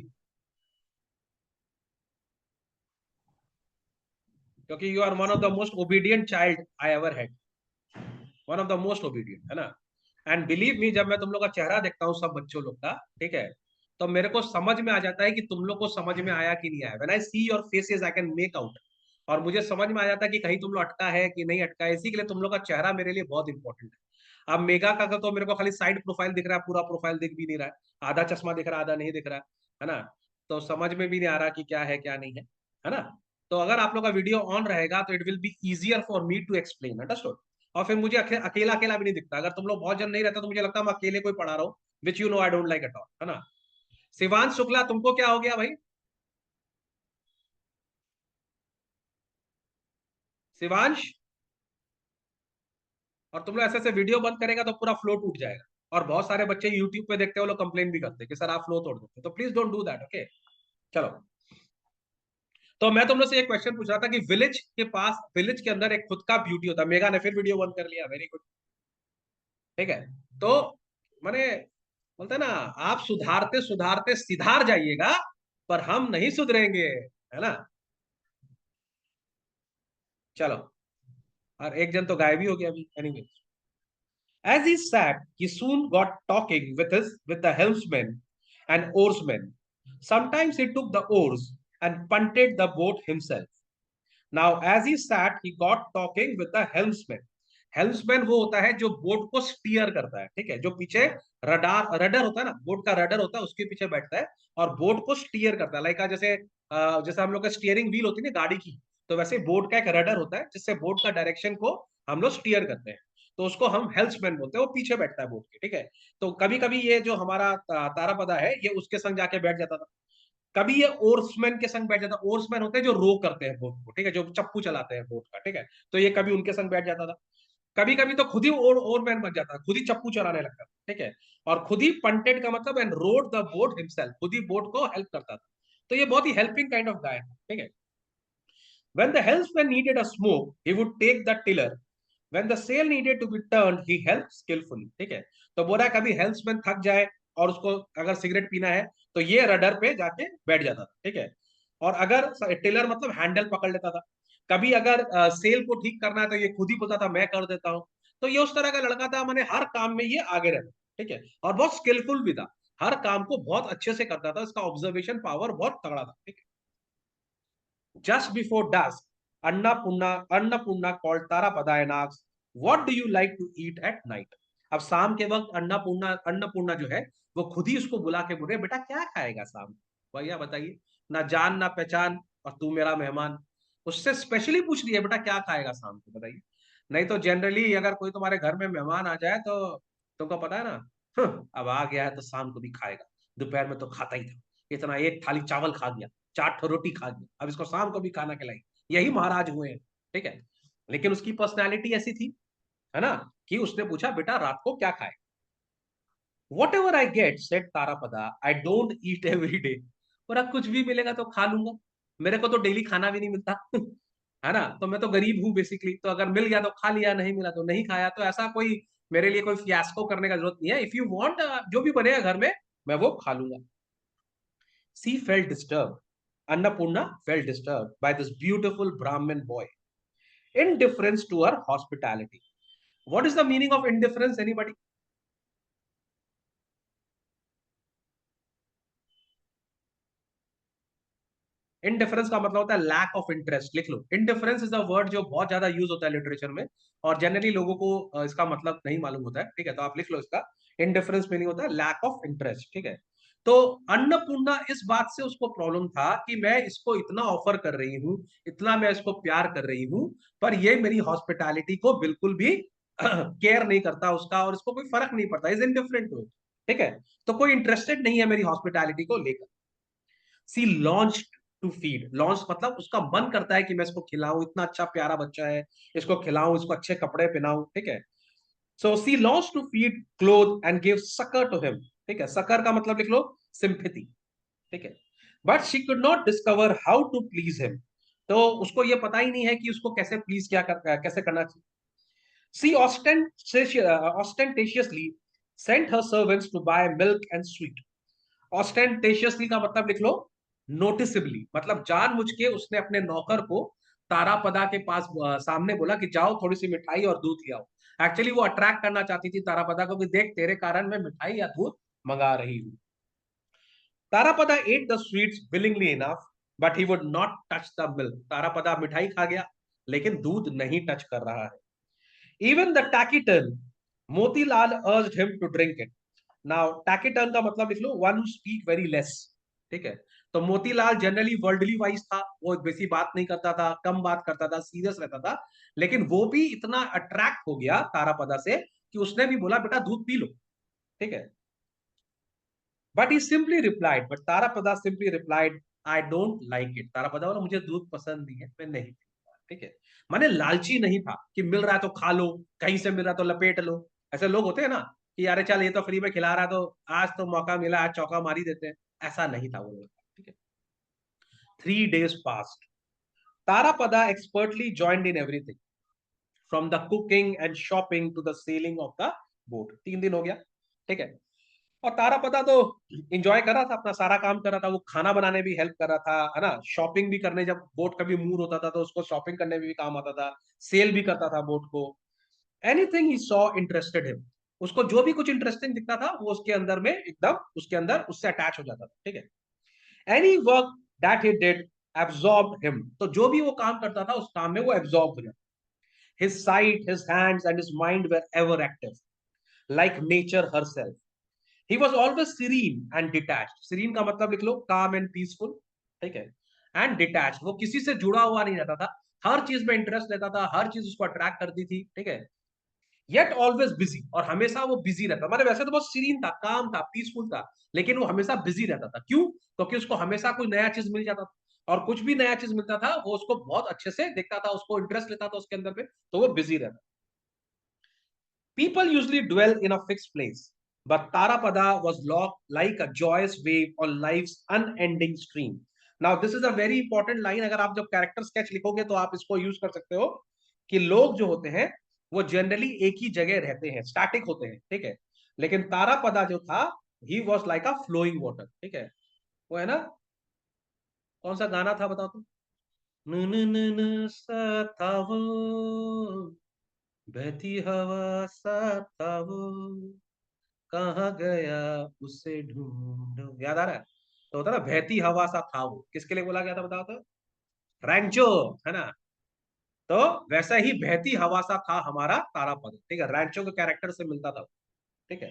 क्योंकि you are one of the most obedient child I ever had, one of the most obedient, है ना। एंड बिलीव मी, जब मैं तुम लोग का चेहरा देखता हूँ सब बच्चों लोग का, ठीक है, तो मेरे को समझ में आ जाता है कि तुम लोग को समझ में आया कि नहीं आया। When I see your faces I can make out और मुझे समझ में आ जाता है कि कहीं तुम लोग अटका है कि नहीं अटका है। इसी के लिए तुम लोग का चेहरा मेरे लिए बहुत इंपॉर्टेंट है। अब मेगा का तो मेरे को खाली साइड प्रोफाइल दिख रहा है, पूरा प्रोफाइल दिख भी नहीं रहा है, आधा चश्मा दिख रहा है, आधा नहीं दिख रहा है ना। तो समझ में भी नहीं आ रहा कि क्या है क्या नहीं है ना। तो अगर आप लोग का वीडियो ऑन रहेगा तो it will be easier for me to explain, understood. और फिर मुझे अकेला अकेला भी नहीं दिखता। अगर तुम लोग बहुत जन नहीं रहता तो मुझे लगता है मैं अकेले कोई पढ़ा रहा हूँ, which you know I don't like at all, है ना। शिवांश शुक्ला, तुमको क्या हो गया भाई? शिवांश, और तुम लोग ऐसे ऐसे वीडियो बंद करेगा तो पूरा फ्लो टूट जाएगा। और बहुत सारे बच्चे यूट्यूब पे देखते हो, लोग कंप्लेन भी करते हैं कि सर आप फ्लो तोड़ देते, तो please don't do that, okay. चलो, तो मैं तुम लोग से एक क्वेश्चन पूछ रहा था कि विलेज के पास, विलेज के अंदर एक खुद का ब्यूटी होता है। मेगा ने फिर वीडियो बंद कर लिया, वेरी गुड, ठीक है। तो मैंने बोलते हैं ना, आप सुधारते सुधारते सिधार जाइएगा, पर हम नहीं सुधरेंगे, है ना। चलो, और एक जन तो गायब ही हो गया अभी, anyway. As he sat, he soon got talking with the helmsman and oarsmen. Sometimes he took the oars and punted the boat himself. Now, as he sat, he got talking with the helmsman. हेल्म्समैन वो होता है जो boat को steer करता है, ठीक है, जो पीछे रडर होता है ना, बोट का रडर होता है, उसके पीछे बैठता है और बोट को स्टीयर करता है। लाइक जैसे हम लोग का स्टीयरिंग व्हील होती है ना गाड़ी की, तो वैसे बोट का एक रडर होता है जिससे बोट का डायरेक्शन को हम लोग स्टीयर करते हैं। तो उसको हम हेल्म्समैन बोलते हैं, वो पीछे बैठता है बोट के, ठीक है। तो कभी कभी ये जो हमारा तारापदा है, ये उसके संग जाके बैठ जाता था। कभी ये ओर्समैन के संग बैठ जाता। ओर्समैन होते हैं जो रो करते हैं बोट को, ठीक है, जो चप्पू चलाते हैं बोट का, ठीक है। तो ये कभी उनके संग बैठ जाता था। कभी कभी तो खुद ही ओरमैन बन जाता, खुद ही चप्पू चलाने लगता, ठीक है। और खुद ही पंटेड का मतलब and road the boat himself, खुद ही बोट को हेल्प करता था। तो ये बहुत ही हेल्पिंग काइंड ऑफ गाय, ठीक है। When the helmsman needed a smoke, he would take the tiller. When the sail needed to be turned, he helped skillfully, ठीक है। तो बोला कभी हेल्म्समैन थक जाए और उसको अगर सिगरेट पीना है तो ये रडर पे जाके बैठ जाता था, ठीक है। और अगर टिलर मतलब हैंडल पकड़ लेता था। कभी अगर सेल को ठीक करना है तो ये खुद ही बोलता था मैं कर देता हूँ। तो ये उस तरह का लड़का था, मैंने हर काम में ये आगे रहता, ठीक है। और बहुत स्किलफुल भी था, हर काम को बहुत अच्छे से करता था, इसका ऑब्जर्वेशन पावर बहुत तगड़ा था, ठीक है। Just before dusk, Annapurna called Tarapada and asked, "What do you like to eat at night?" अब शाम के वक्त अन्नपूर्णा जो है वो खुद ही उसको बुला के बोल रहे, बेटा क्या खाएगा शाम को? भैया बताइए, ना जान ना पहचान और तू मेरा मेहमान। उससे स्पेशली पूछ रही है बेटा क्या खाएगा शाम को, बताइए। नहीं तो जनरली अगर कोई तुम्हारे घर में मेहमान आ जाए तो तुमको पता है ना, अब आ गया है तो शाम को भी खाएगा, दोपहर में तो खाता ही था, इतना एक थाली चावल खा गया, 4 रोटी खा गया, अब इसको शाम को भी खाना खिलाई। यही महाराज हुए हैं, ठीक है। लेकिन उसकी पर्सनैलिटी ऐसी थी, है ना, कि उसने पूछा बेटा रात को क्या खाए। Whatever I get, said Tarapada, I don't eat every day. बोला कुछ भी मिलेगा तो खा लूंगा, मेरे को तो डेली खाना भी नहीं मिलता है ना। तो मैं तो गरीब हूँ बेसिकली, तो अगर मिल गया तो खा लिया, नहीं मिला तो नहीं खाया। तो ऐसा कोई मेरे लिए कोई फियास्को करने का जरूरत नहीं है। इफ यू वांट, जो भी बनेगा घर में मैं वो खा लूंगा। She felt disturbed. Annapurna felt disturbed by this beautiful Brahmin boy. Indifference to her hospitality. What is the meaning of indifference? Anybody? Indifference का मतलब होता है लैक ऑफ इंटरेस्ट। लिख लो, इनडिफरेंस इज अ वर्ड जो बहुत ज्यादा यूज होता है लिटरेचर में, और जनरली लोगों को इसका मतलब नहीं मालूम होता है, ठीक है। तो आप लिख लो इसका इनडिफरेंस मीनिंग होता है लैक ऑफ इंटरेस्ट, ठीक है। तो अन्नपूर्णा इस बात से उसको प्रॉब्लम था कि मैं इसको इतना ऑफर कर रही हूँ, इतना मैं इसको प्यार कर रही हूँ, पर ये मेरी हॉस्पिटैलिटी को बिल्कुल भी केयर नहीं करता उसका, और इसको कोई फर्क नहीं पड़ता, इज इनडिफरेंट टू इट, ठीक है। तो कोई इंटरेस्टेड नहीं है मेरी हॉस्पिटैलिटी को लेकर। सी लॉन्च्ड टू फीड, लॉन्च मतलब उसका मन करता है कि मैं इसको खिलाऊं, इतना अच्छा प्यारा बच्चा है, इसको खिलाऊं, इसको अच्छे कपड़े पहनाऊं, ठीक है। So she longed to feed, clothe and give succour to him, ठीक है। सकर का मतलब लिख लो सिंपैथी, ठीक है। But she could not discover how to please him, तो उसको ये पता ही नहीं है कि उसको कैसे प्लीज कैसे करना चाहिए। She ostentatiously sent her servants to buy milk and sweet. Ostentatiously का मतलब लिख लो नोटिसबली, मतलब जानबूझ के उसने अपने नौकर को तारापदा के पास सामने बोला कि जाओ थोड़ी सी मिठाई और दूध ले आओ। एक्चुअली वो अट्रैक्ट करना चाहती थी तारापदा को कि देख तेरे कारण मैं मिठाई या दूध मंगा रही हूँ। Tarapada ate the sweets willingly enough but he would not touch the milk. Tarapada मिठाई खा गया लेकिन दूध नहीं टच कर रहा है। Even the taciturn, Motilal urged him to drink it. Now taciturn का मतलब लिख लो one who speak very less, ठीक है। तो मोतीलाल जनरली वर्ल्डली वाइज था, वो बेसी बात नहीं करता था, कम बात करता था, सीरियस रहता था, लेकिन वो भी इतना अट्रैक्ट हो गया तारापदा से कि उसने भी बोला बेटा दूध पी लो, ठीक है। But he simply replied, but Tarapada simply replied, I don't like it. Tarapada बोला मुझे दूध पसंद नहीं है, मैं नहीं पीऊंगा, ठीक है। माने लालची नहीं था कि मिल रहा है तो खा लो, कहीं से मिल रहा है तो लपेट लो। ऐसे लोग होते हैं ना कि यार चल ये तो फ्री में खिला रहा है तो आज तो मौका मिला, आज चौका मारी देते हैं। ऐसा नहीं था वो लोग, ठीक है। 3 days passed. Tarapada expertly joined in everything, from the cooking and shopping to the sailing of the boat. 3 दिन हो गया, ठीक है। और तारापदा तो इंजॉय कर रहा था, अपना सारा काम कर रहा था, वो खाना बनाने भी हेल्प कर रहा था, है ना, शॉपिंग भी करने, जब बोट कभी मूव होता था तो उसको शॉपिंग करने में भी काम आता था, सेल भी करता था बोट को। Anything he saw interested him, उसको जो भी कुछ इंटरेस्टिंग दिखता था वो उसके अंदर में एकदम उसके अंदर उससे अटैच हो जाता था, ठीक है। Any work that he did absorbed him, तो जो भी वो काम करता था उस काम में वो एब्सॉर्ब हो जाता। His sight, his hands and his mind were ever active, like nature herself. He was always serene and detached. Serene का मतलब लिख लो calm and peaceful, ठीक है। And detached, वो किसी से जुड़ा हुआ नहीं रहता था, हर चीज में इंटरेस्ट लेता था, हर चीज उसको अट्रैक्ट करती थी, ठीक है। Yet always busy, और हमेशा वो बिजी रहता, मतलब वैसे तो बहुत सीरीन था, काम था, पीसफुल था, लेकिन वो हमेशा बिजी रहता था। क्यों? क्योंकि उसको हमेशा कोई नया चीज मिल जाता था, और कुछ भी नया चीज मिलता था वो उसको बहुत अच्छे से देखता था, उसको इंटरेस्ट लेता था उसके अंदर पे, तो वो बिजी रहता। People usually dwell in a fixed place, but Tarapada was like a joyous wave on life's unending stream. Now, this is a very important line. अगर आप जब कैरेक्टर स्केच लिखोगे तो आप इसको यूज कर सकते हो कि लोग जो होते हैं वो जनरली एक ही जगह रहते हैं, स्टैटिक होते हैं, ठीक है। लेकिन तारापदा जो था, he was like a flowing water, ठीक है। वो है ना, कौन सा गाना था बताओ तो? न न न न सा था वो, बहती हवा सा था वो, कहाँ गया उसे ढूंढो, याद आ रहा है? तो होता ना बहती हवा सा था वो, किसके लिए बोला गया था बताओ तो? रैंचो, है ना। तो वैसा ही बहती हवा सा था हमारा तारापद, ठीक है, रैंचो के कैरेक्टर से मिलता था, ठीक है।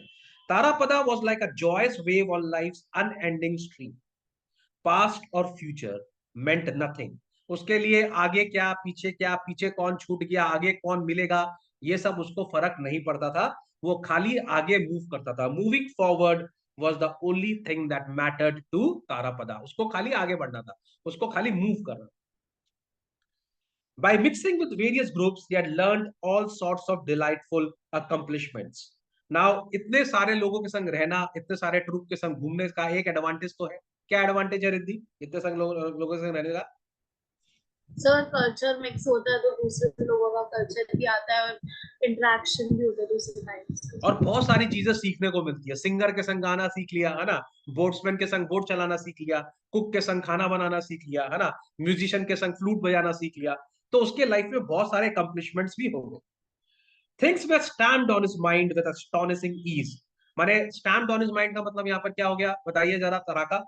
Tarapada was like a joyous wave on life unending stream. Past और फ्यूचर मेंट नथिंग, उसके लिए आगे क्या पीछे क्या, पीछे कौन छूट गया, आगे कौन मिलेगा, ये सब उसको फर्क नहीं पड़ता था। वो खाली आगे मूव करता था। Moving forward was the only thing that mattered to Tarapada, उसको खाली आगे बढ़ना था, उसको खाली मूव करना। By mixing with various groups, he had learned all sorts of delightful accomplishments. Now, इतने सारे लोगों के संग रहना, इतने सारे ट्रूप के संग घूमने का एक एडवांटेज तो है। क्या एडवांटेज है रिद्धि इतने संग लोगों के संग रहने का? सर कल्चर मिक्स होता है तो दूसरे लोगों का कल्चर भी आता है और इंटरेक्शन भी होता है दूसरे टाइप्स का। और बहुत सारी चीजें सीखने को मिलती है। सिंगर के संग गाना सीख लिया, है ना, बोट्समैन के संग बोट चलाना सीख लिया, कुक के संग खाना बनाना सीख लिया, है ना, म्यूजिशियन के संग फ्लूट बजाना सीख लिया, तो उसके लाइफ में बहुत सारे अकम्पलिशमेंट्स भी हो गए। Things were stamped on his mind with astonishing ease। माने स्टैम्प्ड ऑन हिज माइंड का मतलब यहाँ पर क्या हो गया, बताइए जरा तराका।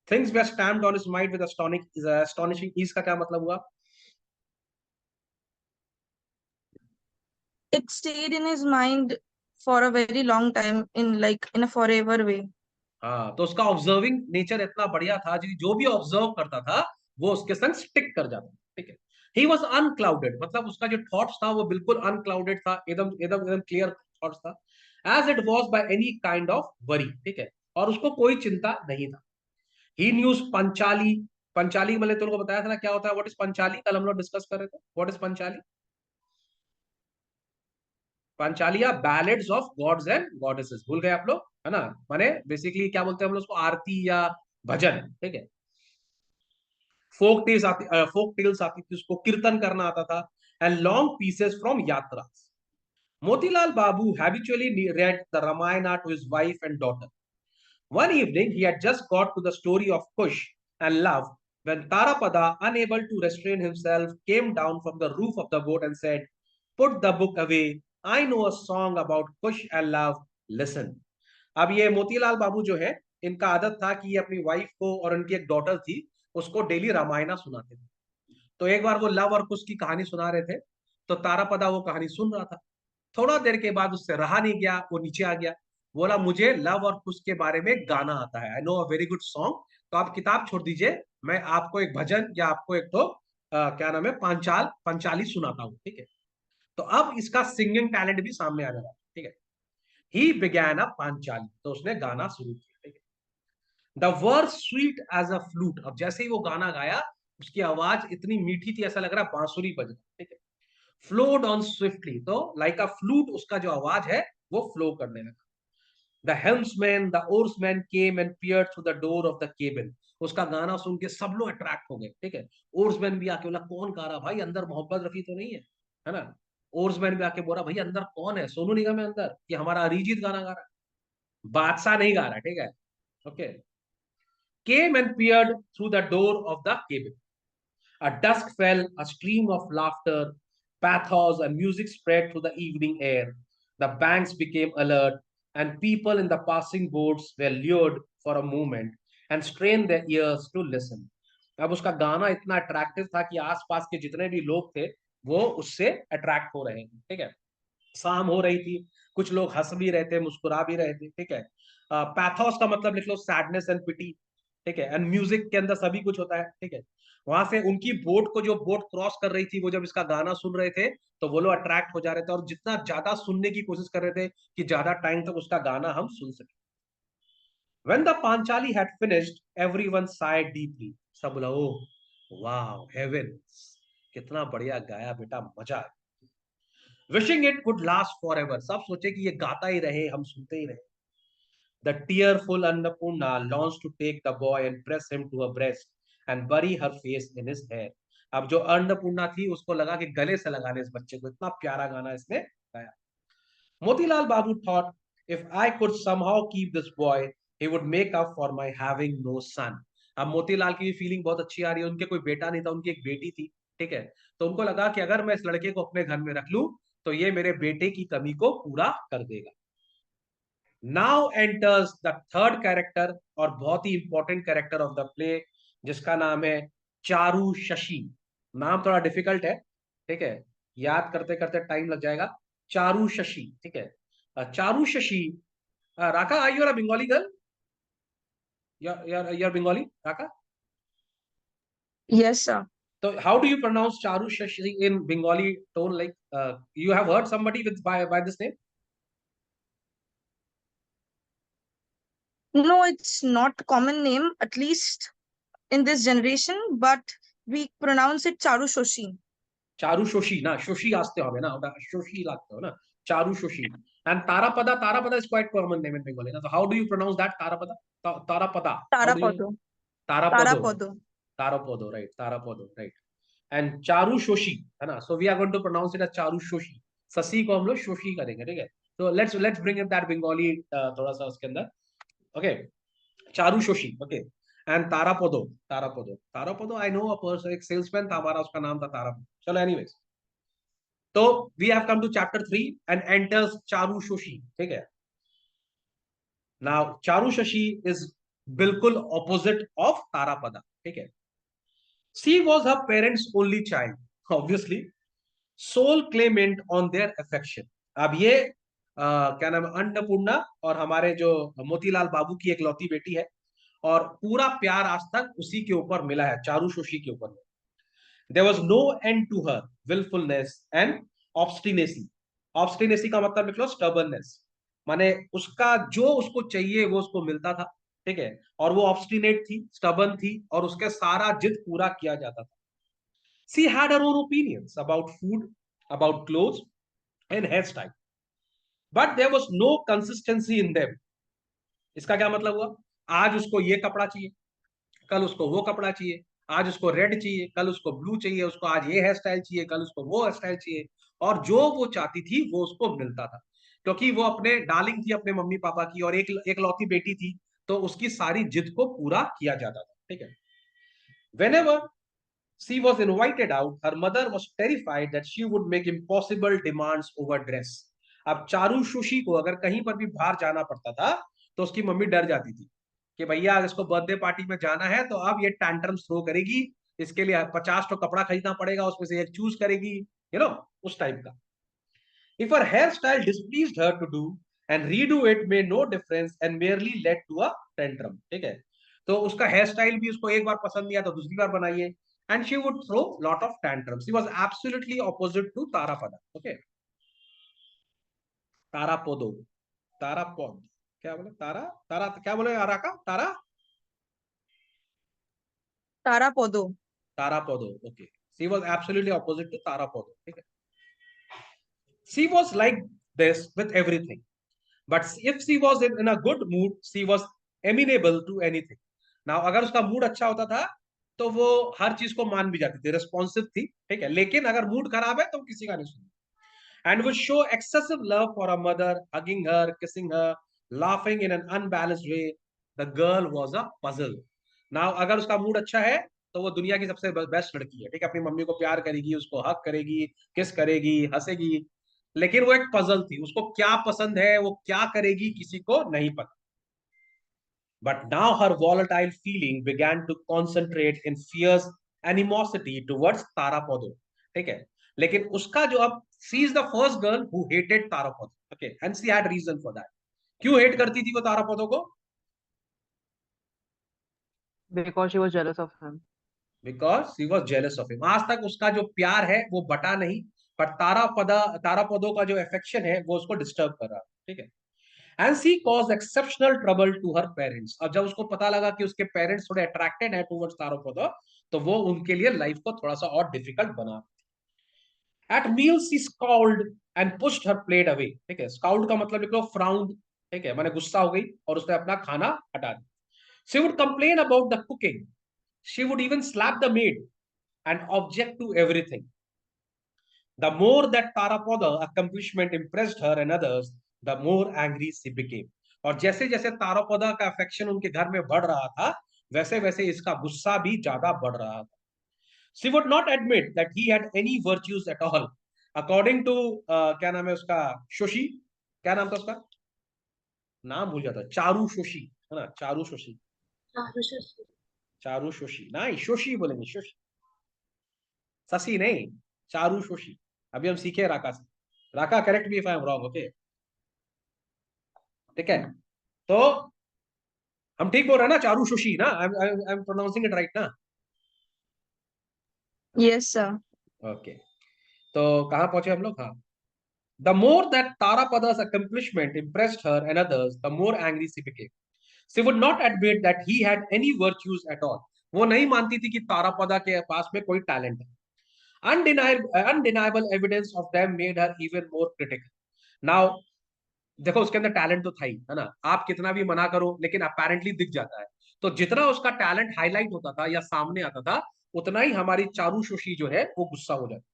Things were stamped on his mind with astonishing ease का क्या मतलब हुआ? It stayed in his mind for a very long time in a forever way. हाँ, तो उसका ऑब्जर्विंग नेचर इतना बढ़िया था, जो भी ऑब्जर्व करता था वो उसके संग स्टिक कर जाता, ठीक है। ही वॉज अनक्लाउडेड, मतलब उसका जो थॉट्स था वो बिल्कुल अनक्लाउडेड था, एकदम एकदम एकदम क्लियर थॉट्स था। As it was by any kind of worry, ठीक है, और उसको कोई चिंता नहीं था। ही न्यूज पंचाली, पंचाली मैंने तुमको बताया था ना क्या होता है, व्हाट इज पंचाली, कल हम लोग डिस्कस कर रहे थे, व्हाट इज पंचाली? पंचालिया ballads of gods and goddesses, भूल गए आप लोग, है ना। माने बेसिकली क्या बोलते हैं हम लोग उसको, आरती या भजन, ठीक है। फोक टेल्स आती थी, उसको कीर्तन करना आता था, एंड लॉन्ग पीसेस फ्रॉम यात्रा। मोतीलाल बाबू habitually read the Ramayana to his wife and daughter. One evening, he had just got to the story of Kush and love when Tarapada, unable to restrain himself, came down from the roof of the boat and said, "Put the book away. I know a song about Kush and love. Listen." अब ये मोतीलाल बाबू जो है, इनका आदत था कि ये अपनी वाइफ को, और उनकी एक डॉटर थी, उसको डेली रामायणा सुनाते थे। तो एक बार वो लव और कुश की कहानी सुना रहे थे, तो तारापदा वो कहानी सुन रहा था। थोड़ा देर के बाद उससे रहा नहीं गया, वो नीचे आ गया, बोला मुझे लव और कुश के बारे में गाना आता है, I know a very good song, तो आप किताब छोड़ दीजिए, मैं आपको एक भजन या आपको एक तो क्या नाम है पंचाली सुनाता हूँ, ठीक है। तो अब इसका सिंगिंग टैलेंट भी सामने आ रहा है, ठीक है। ही बिगैन अ पांचाली, तो उसने गाना शुरू किया, ठीक है। The verse sweet as a flute, अब जैसे ही वो गाना गाया उसकी आवाज इतनी मीठी थी, ऐसा लग रहा बांसुरी बज रहा, ठीक है। फ्लोड ऑन स्विफ्टली, तो लाइक अ फ्लूट उसका जो आवाज है वो फ्लो करने लगा। The helmsman the oarsman came and peered through the door of the cabin, उसका गाना सुन के सब लोग अट्रैक्ट हो गए, ठीक है। ओर्समैन भी आके बोला कौन गा रहा भाई, अंदर मोहम्मद रफी तो नहीं है ना। ओर्समैन भी आके बोला भाई अंदर कौन है, सोनू निगम है अंदर कि हमारा अरिजीत गाना गा रहा है, बादशाह नहीं गा रहा, ठीक है। Okay, came and peered through the door of the cabin. A dusk fell, a stream of laughter, pathos, and music spread through the evening air. The banks became alert, and people in the passing boats were lured for a moment and strained their ears to listen. अब उसका गाना इतना attractive था कि आसपास के जितने भी लोग थे वो उससे अट्रैक्ट हो रहे हैं, ठीक है। शाम हो रही थी, कुछ लोग हंस भी रहे थे, मुस्कुरा भी रहे थे, ठीक है। पैथोस का मतलब लिख लो सैडनेस एंड पिटी, ठीक है। एंड म्यूजिक के अंदर सभी कुछ होता है, ठीक है। वहां से उनकी बोट को, जो बोट क्रॉस कर रही थी, वो जब इसका गाना सुन रहे थे तो वो लोग अट्रैक्ट हो जा रहे थे और जितना ज्यादा सुनने की कोशिश कर रहे थे कि ज्यादा टाइम तक उसका गाना हम सुन सके। When the Panchali had finished, everyone sighed deeply. सब बोला ओह वाह हेवन, कितना बढ़िया गाया बेटा, मजा आया। Wishing it could last forever, सब सोचे कि ये गाता ही रहे, हम सुनते ही रहे। The tearful Annapurna longed to take the boy and press him to her breast and bury her face in his hair. अब जो अन्नपूर्णा थी उसको लगा कि गले से लगा ले इस बच्चे को, इतना प्यारा गाना इसने गाया। Motilal Babu thought, if I could somehow keep this boy, he would make up for my having no son. अब मोतीलाल की फीलिंग बहुत अच्छी आ रही है, उनके कोई बेटा नहीं था, उनकी एक बेटी थी, ठीक है। तो उनको लगा कि अगर मैं इस लड़के को अपने घर में रख लूं तो ये मेरे बेटे की कमी को पूरा कर देगा। Now enters the third character, और बहुत ही important character of the play, जिसका नाम है चारू शशि। नाम थोड़ा डिफिकल्ट है, ठीक है, याद करते करते टाइम लग जाएगा। चारू शशि, ठीक है। Charu Shashi, Raka I, you are a Bengali girl, you're Bengali, Raka? Yes, sir. So how do you pronounce Charu Shashi in Bengali tone? Like you have heard somebody with by this name? No, it's not common name, at least in this generation, but we pronounce it Charu Shoshi. Charu Shoshi, na Shoshi aste hobe na, oda Shoshi lagte ho na, Charu Shoshi. And Tarapada is quite common name in Bengali. So how do you pronounce that Tarapada? Tarapada. How do you? Tarapodo. Tarapodo. Tarapodo. Tarapodo, right? Tarapodo, right? And Charu Shoshi, है ना? So we are going to pronounce it as Charu Shoshi. ससी को हम लोग शोशी करेंगे, ठीक है। So let's bring in that Bengali थोड़ा सा उसके अंदर, okay? Charu Shoshi, okay? And Tarapodo, I know a person, एक सेल्समैन था हमारा, उसका नाम था तारापोदो। चलो anyways, तो we have come to chapter 3 and enters Charu शोशी, ठीक है। Now चारू शोशी is बिल्कुल opposite of तारापदा, ठीक है। She was her parents' only child, obviously, sole claimant on their affection. अब ये क्या नाम है, अन्नपूर्णा और हमारे जो मोतीलाल बाबू की एक लौती बेटी है, और पूरा प्यार आज तक उसी के ऊपर मिला है, चारू शोशी के ऊपर। There was no end to her willfulness and obstinacy. Obstinacy का मतलब लिख लो stubbornness, माने उसका जो उसको चाहिए वो उसको मिलता था, ठीक है। और वो ऑब्स्टिनेट थी, स्टबर्न थी, और उसके सारा जिद पूरा किया जाता था। She had her own opinions about food, about clothes and hairstyle, but there was no consistency in them. इसका क्या मतलब हुआ? आज उसको ये कपड़ा चाहिए, कल उसको वो कपड़ा चाहिए, आज उसको रेड चाहिए, कल उसको ब्लू चाहिए, उसको आज ये हेयर स्टाइल चाहिए, कल उसको वो हेयर स्टाइल चाहिए, और जो वो चाहती थी वो उसको मिलता था, क्योंकि वो अपने डार्लिंग थी अपने मम्मी पापा की, और एक लौती बेटी थी, तो उसकी सारी जिद को पूरा किया जाता था, ठीक है। Whenever she was invited out, her mother was terrified that she would make impossible demands over dress. अब चारू शोशी को अगर कहीं पर भी बाहर जाना पड़ता था तो उसकी मम्मी डर जाती थी कि भैया इसको बर्थडे पार्टी में जाना है तो अब ये टैंट्रम थ्रो करेगी, इसके लिए 50 तो कपड़ा खरीदना पड़ेगा, उसमें से एक चूज करेगी, उस टाइप का। If her hairstyle displeased her to do and redo it made no difference and merely led to a tantrum, ठीक है। तो उसका हेयर स्टाइल भी उसको एक बार पसंद नहीं आया तो दूसरी बार बनाइए, and she would throw lot of tantrums. She was absolutely opposite to Tarapada. Okay, Tarapodo, Tarapod, क्या बोले तारा तारा क्या बोले आराका तारा तारापोदो। Tarapodo. Okay, she was absolutely opposite to Tarapodo. ठीक है, she was like this with everything. But if she was in a good mood, she was amenable to anything. Now, अगर उसका mood अच्छा होता था तो वो हर चीज को मान भी जाती थी, रिस्पॉन्सिव थी, ठीक है। लेकिन अगर मूड खराब है तो किसी का नहीं सुनी। And would show excessive love for her mother, hugging her, kissing her, laughing in an unbalanced way. The girl was a puzzle. Now, अगर उसका मूड अच्छा है तो वो दुनिया की सबसे बेस्ट लड़की है, ठीक है। अपनी मम्मी को प्यार करेगी, उसको हक करेगी, किस करेगी, हंसेगी। लेकिन वो एक पजल थी, उसको क्या पसंद है, वो क्या करेगी, किसी को नहीं पता। But now her volatile feeling began to concentrate in fierce animosity towards Tarapodo, ठीक है। लेकिन उसका जो अब she is the first girl who hated Tarapodo, okay, and she had reason for that. क्यों हेट करती थी वो तारापोदो को? Because she was jealous of him. Because she was jealous of him. आज तक उसका जो प्यार है वो बटा नहीं, पर तारापोदो का जो अफेक्शन है वो उसको डिस्टर्ब कर रहा, ठीक है। And she caused exceptional trouble to her parents. अब जब उसको पता लगा कि उसके पेरेंट्स थोड़े अट्रैक्टेड है टुवर्ड्स तारापोदो, तो वो उनके लिए लाइफ को थोड़ा सा और डिफिकल्ट बना। At meals she scowled and pushed her plate away, ठीक है। scowled का मतलब लिख लो frowned, ठीक है, माने गुस्सा हो गई और उसने अपना खाना हटा दिया। She would complain about the cooking. She would even slap the maid and object to everything. The more that Tarapoda accomplishment impressed her and others, the more angry she became. और जैसे जैसे तारापोदा का अफेक्शन उनके घर में बढ़ रहा था, वैसे वैसे इसका गुस्सा भी ज्यादा बढ़ रहा था। She would not admit that he had any virtues at all. According to क्या नाम है उसका, शोशी, क्या नाम था उसका, नाम भूल जाता, चारू शोशी, है ना, चारू शोशी, चारू शोशी नहीं, शोशी बोलेंगे, शोशी, शशि नहीं, चारू शोशी। अभी हम सीखे राका से। Raka, correct me if I am wrong, okay, ठीक है। तो हम ठीक बोल रहे हैं ना, चारू शोशी ना, I am pronouncing it right ना? Yes sir. ओके, तो कहां पहुंचे हम लोग? हाँ, the more that Tarapada's accomplishment impressed her and others, the more angry she became. She would not admit that he had any virtues at all. वो नहीं मानती थी कि तारापदा के पास में कोई टैलेंट है। Undeniable evidence of them made her even more critical. Now, देखो उसके अंदर टैलेंट तो था ही, है ना, आप कितना भी मना करो लेकिन अपेरेंटली दिख जाता है। तो जितना उसका टैलेंट हाईलाइट होता था या सामने आता था, उतना ही हमारी चारू शोशी जो है वो गुस्सा हो जाती।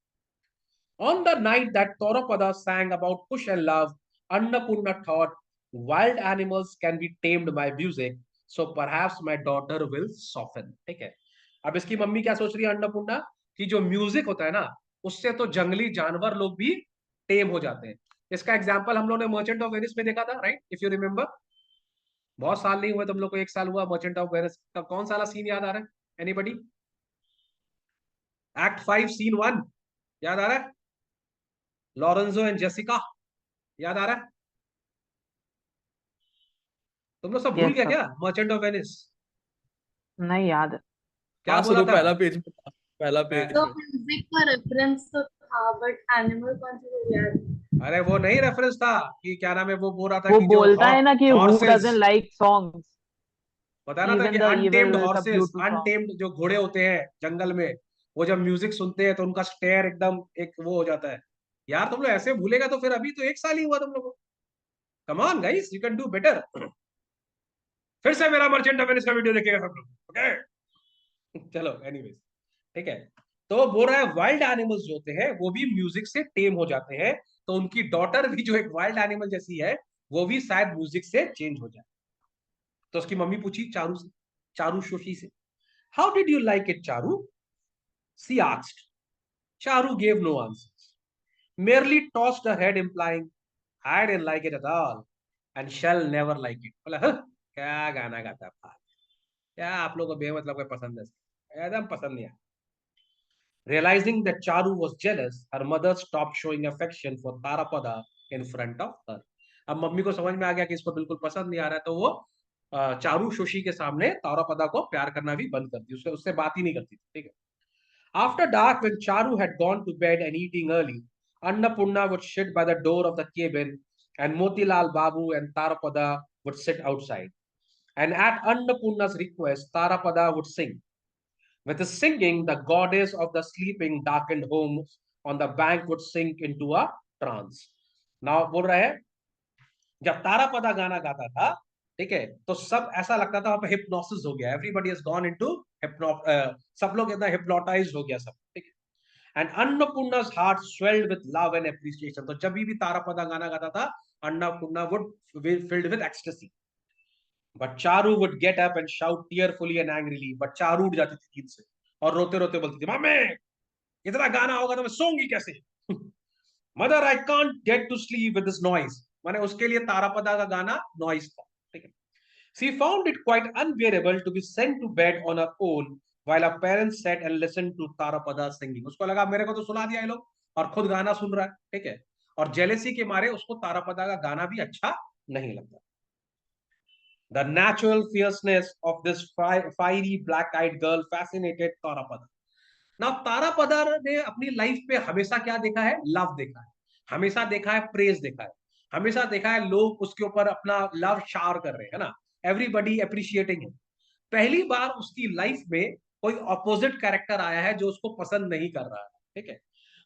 On the night that Tarapada sang about push and love, Annapurna thought, wild animals can be tamed by music, so perhaps my daughter will soften. ठीक है, अब इसकी मम्मी क्या सोच रही है अन्नपूर्णा, कि जो म्यूजिक होता है ना, उससे तो जंगली जानवर लोग भी टेम हो जाते हैं। इसका एग्जाम्पल हम लोग ने मर्चेंट ऑफ वेनिस में देखा था, राइट, इफ यू रिमेम्बर। बहुत साल नहीं हुए तुम लोग को, 1 साल हुआ। मर्चेंट ऑफ वेनिस का कौन सा सीन याद आ रहा है? एनीबडी? एक्ट 5 सीन 1 याद आ रहा है? लॉरेंजो एंड जेसिका याद आ रहा है? तुम लोग सब भूल Yes, गया sir. क्या मर्चेंट ऑफ वेनिस? नहीं याद है। क्या हाँ बोला सर, वो था? पहला पेज में था, पहला पेज तो में। म्यूजिक का रेफरेंस तो था, बट एनिमल कौन सा तो याद नहीं। अरे वो नहीं रेफरेंस था कि क्या नाम है, वो बोल रहा था वो कि जो बोलता है ना कि who horses, doesn't like songs, बताना था कि even the evil untamed will horses, subdue to song. Untamed जो घोड़े होते हैं जंगल में, वो जब म्यूजिक सुनते हैं तो उनका स्टेयर एकदम एक वो हो जाता है। यार तुम लोग ऐसे भूलेगा तो फिर अभी तो 1 साल ही हुआ तुम लोगों को। Come on guys, you can do better. फिर से मेरा मर्चेंट ऑफ वेनिस का वीडियो देखिएगा सब लोग, ओके। चलो एनीवेज, ठीक है। तो बोल रहा है वाइल्ड एनिमल्स जो होते हैं वो भी म्यूजिक से टेम हो जाते हैं, तो उनकी डॉटर भी जो एक वाइल्ड एनिमल जैसी है, वो भी शायद म्यूजिक से चेंज हो जाए। तो उसकी मम्मी पूछी चारू से, चारू शोशी से, how did you like it Charu? She asked. Charu gave no answers, merely tossed her head implying I didn't like it at all and shall never like it. बोला, क्या गाना गाता था, क्या आप लोगों को बेमतलब का पसंद है, एकदम पसंद नहीं आया। Realizing that Charu was jealous, her mother stopped showing affection for Tarapada in front of her. अब मम्मी को समझ में आ गया कि इसको बिल्कुल पसंद नहीं आ रहा है, तो वो चारू शोशी के सामने तारापदा को प्यार करना भी बंद कर दी, उससे बात ही नहीं करती थी, ठीक है। After dark, when Charu had gone to bed and eating early, Annapurna would sit by the door of the cabin, and Motilal Babu and Tarapada would sit outside. And at Annapurna's request, Tarapada would sing. With his singing, the goddess of the sleeping darkened homes on the bank would sink into a trance. Now बोल रहे हैं, जब तारापदा गाना गाता था, ठीक है, तो सब ऐसा लगता था वहां पे हिप्नोसिस हो गया, एवरीबॉडी हैज गॉन इनटू सब लोग एकदम हिप्नोटाइज्ड हो गया सब, ठीक है। And Annapurna's heart swelled with love and appreciation. तो जब भी तारापदा गाना गाता था, Annapurna would be filled with ecstasy. But Charu would get up and shout tearfully and angrily. But Charu उठ जाती थी नींद से और रोते रोते बोलती थी, मम्मी इतना गाना होगा तो मैं सोऊंगी कैसे? Mother I can't get to sleep with this noise. माने उसके लिए तारापदा का गाना नॉइज था, ठीक है। She found it quite unbearable to be sent to bed on her own while her parents sat and listened to Tarapada singing. उसको लगा मेरे को तो सुना दिया ये लोग और खुद गाना सुन रहा है, ठीक है। और जेलेसी के मारे उसको तारापदा का गाना भी अच्छा नहीं लगता। The natural fierceness of this fiery black-eyed girl fascinated Tarapada. Now Tarapada ने अपनी लाइफ पे हमेशा क्या देखा है? लव देखा है, हमेशा देखा है प्रेज देखा है, हमेशा देखा है लोग उसके ऊपर अपना लव शावर कर रहे हैं, है ना, एवरीबडी अप्रिशिएटिंग है। पहली बार उसकी लाइफ में कोई ऑपोजिट कैरेक्टर आया है जो उसको पसंद नहीं कर रहा है, ठीक है।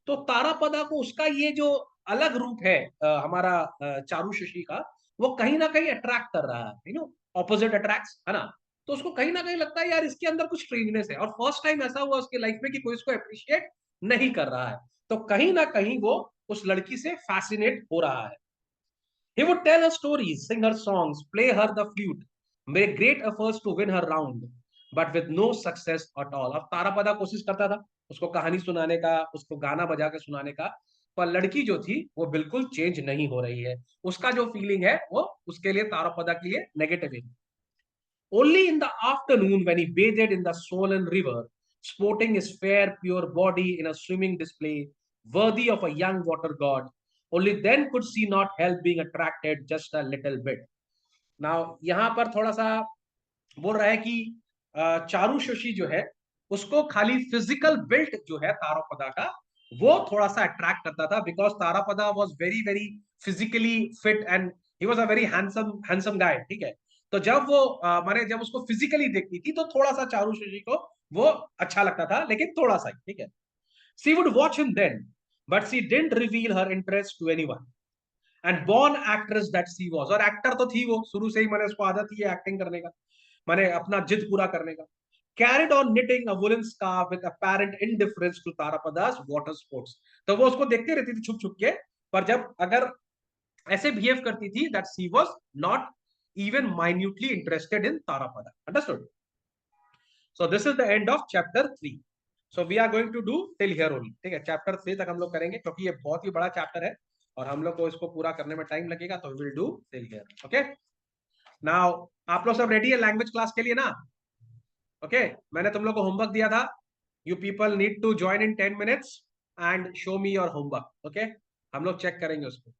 तो तारापदा को उसका ये जो अलग रूप है हमारा चारू शशि का, वो कहीं ना कहीं अट्रैक्ट कर रहा है, यू नो, ऑपोजिट अट्रैक्ट्स, है ना। तो उसको कहीं ना कहीं लगता है यार इसके अंदर कुछ स्ट्रेंजनेस है, और फर्स्ट टाइम ऐसा हुआ उसके लाइफ में कि कोई इसको अप्रिशिएट नहीं कर रहा है, तो कहीं ना कहीं वो उस लड़की से फैसिनेट हो रहा है। He would tell her stories, sing her songs, play her the flute, make great efforts to win her round, but with no success at all. अब तारापदा कोशिश करता था उसको कहानी सुनाने का, उसको गाना बजा के सुनाने का, पर लड़की जो थी वो बिल्कुल चेंज नहीं हो रही है। उसका जो फीलिंग है वो उसके लिए तारापदा के लिए नेगेटिव है। Only in the afternoon, when he bathed in the swollen river, sporting his fair, pure body in a swimming display worthy of a young water god, only then could she not help being attracted just a little bit. Now, यहाँ पर थोड़ा सा बोल रहा है कि चारू शशि जो है उसको खाली फिजिकल बिल्ट जो है तारापदा का वो थोड़ा सा अट्रैक्ट करता था, because Tarapada was very very physically fit and he was a very handsome guy, ठीक है। तो जब वो माने जब उसको फिजिकली देखती थी तो थोड़ा सा चारू शशि को वो अच्छा लगता था, लेकिन थोड़ा सा, ठीक है। She would watch him then but she didn't reveal her interest to anyone and born actress that she was, और एक्टर तो थी वो शुरू से ही, मैंने उसको आदत थी एक्टिंग करने का, माने अपना जिद पूरा करने का। Carried on knitting a woolen scarf with apparent indifference to Tarapada's water sports. तो वो उसको देखती रहती थी छुप छुप के, पर जब अगर ऐसे बिहेव करती थी that she was not even minutely interested in Tarapada. Understood? So this is the end of chapter 3. So we are going to do till here only. ठीक है, chapter 3 तक हम लोग करेंगे क्योंकि ये बहुत ही बड़ा चैप्टर है और हम लोग को इसको पूरा करने में टाइम लगेगा, तो we'll do till here. Okay? Now आप लोग सब रेडी है लैंग्वेज क्लास के लिए ना? ओके, मैंने तुम लोग को होमवर्क दिया था, you people need to join in 10 minutes and show me your homework. Okay, हम लोग चेक करेंगे उसको।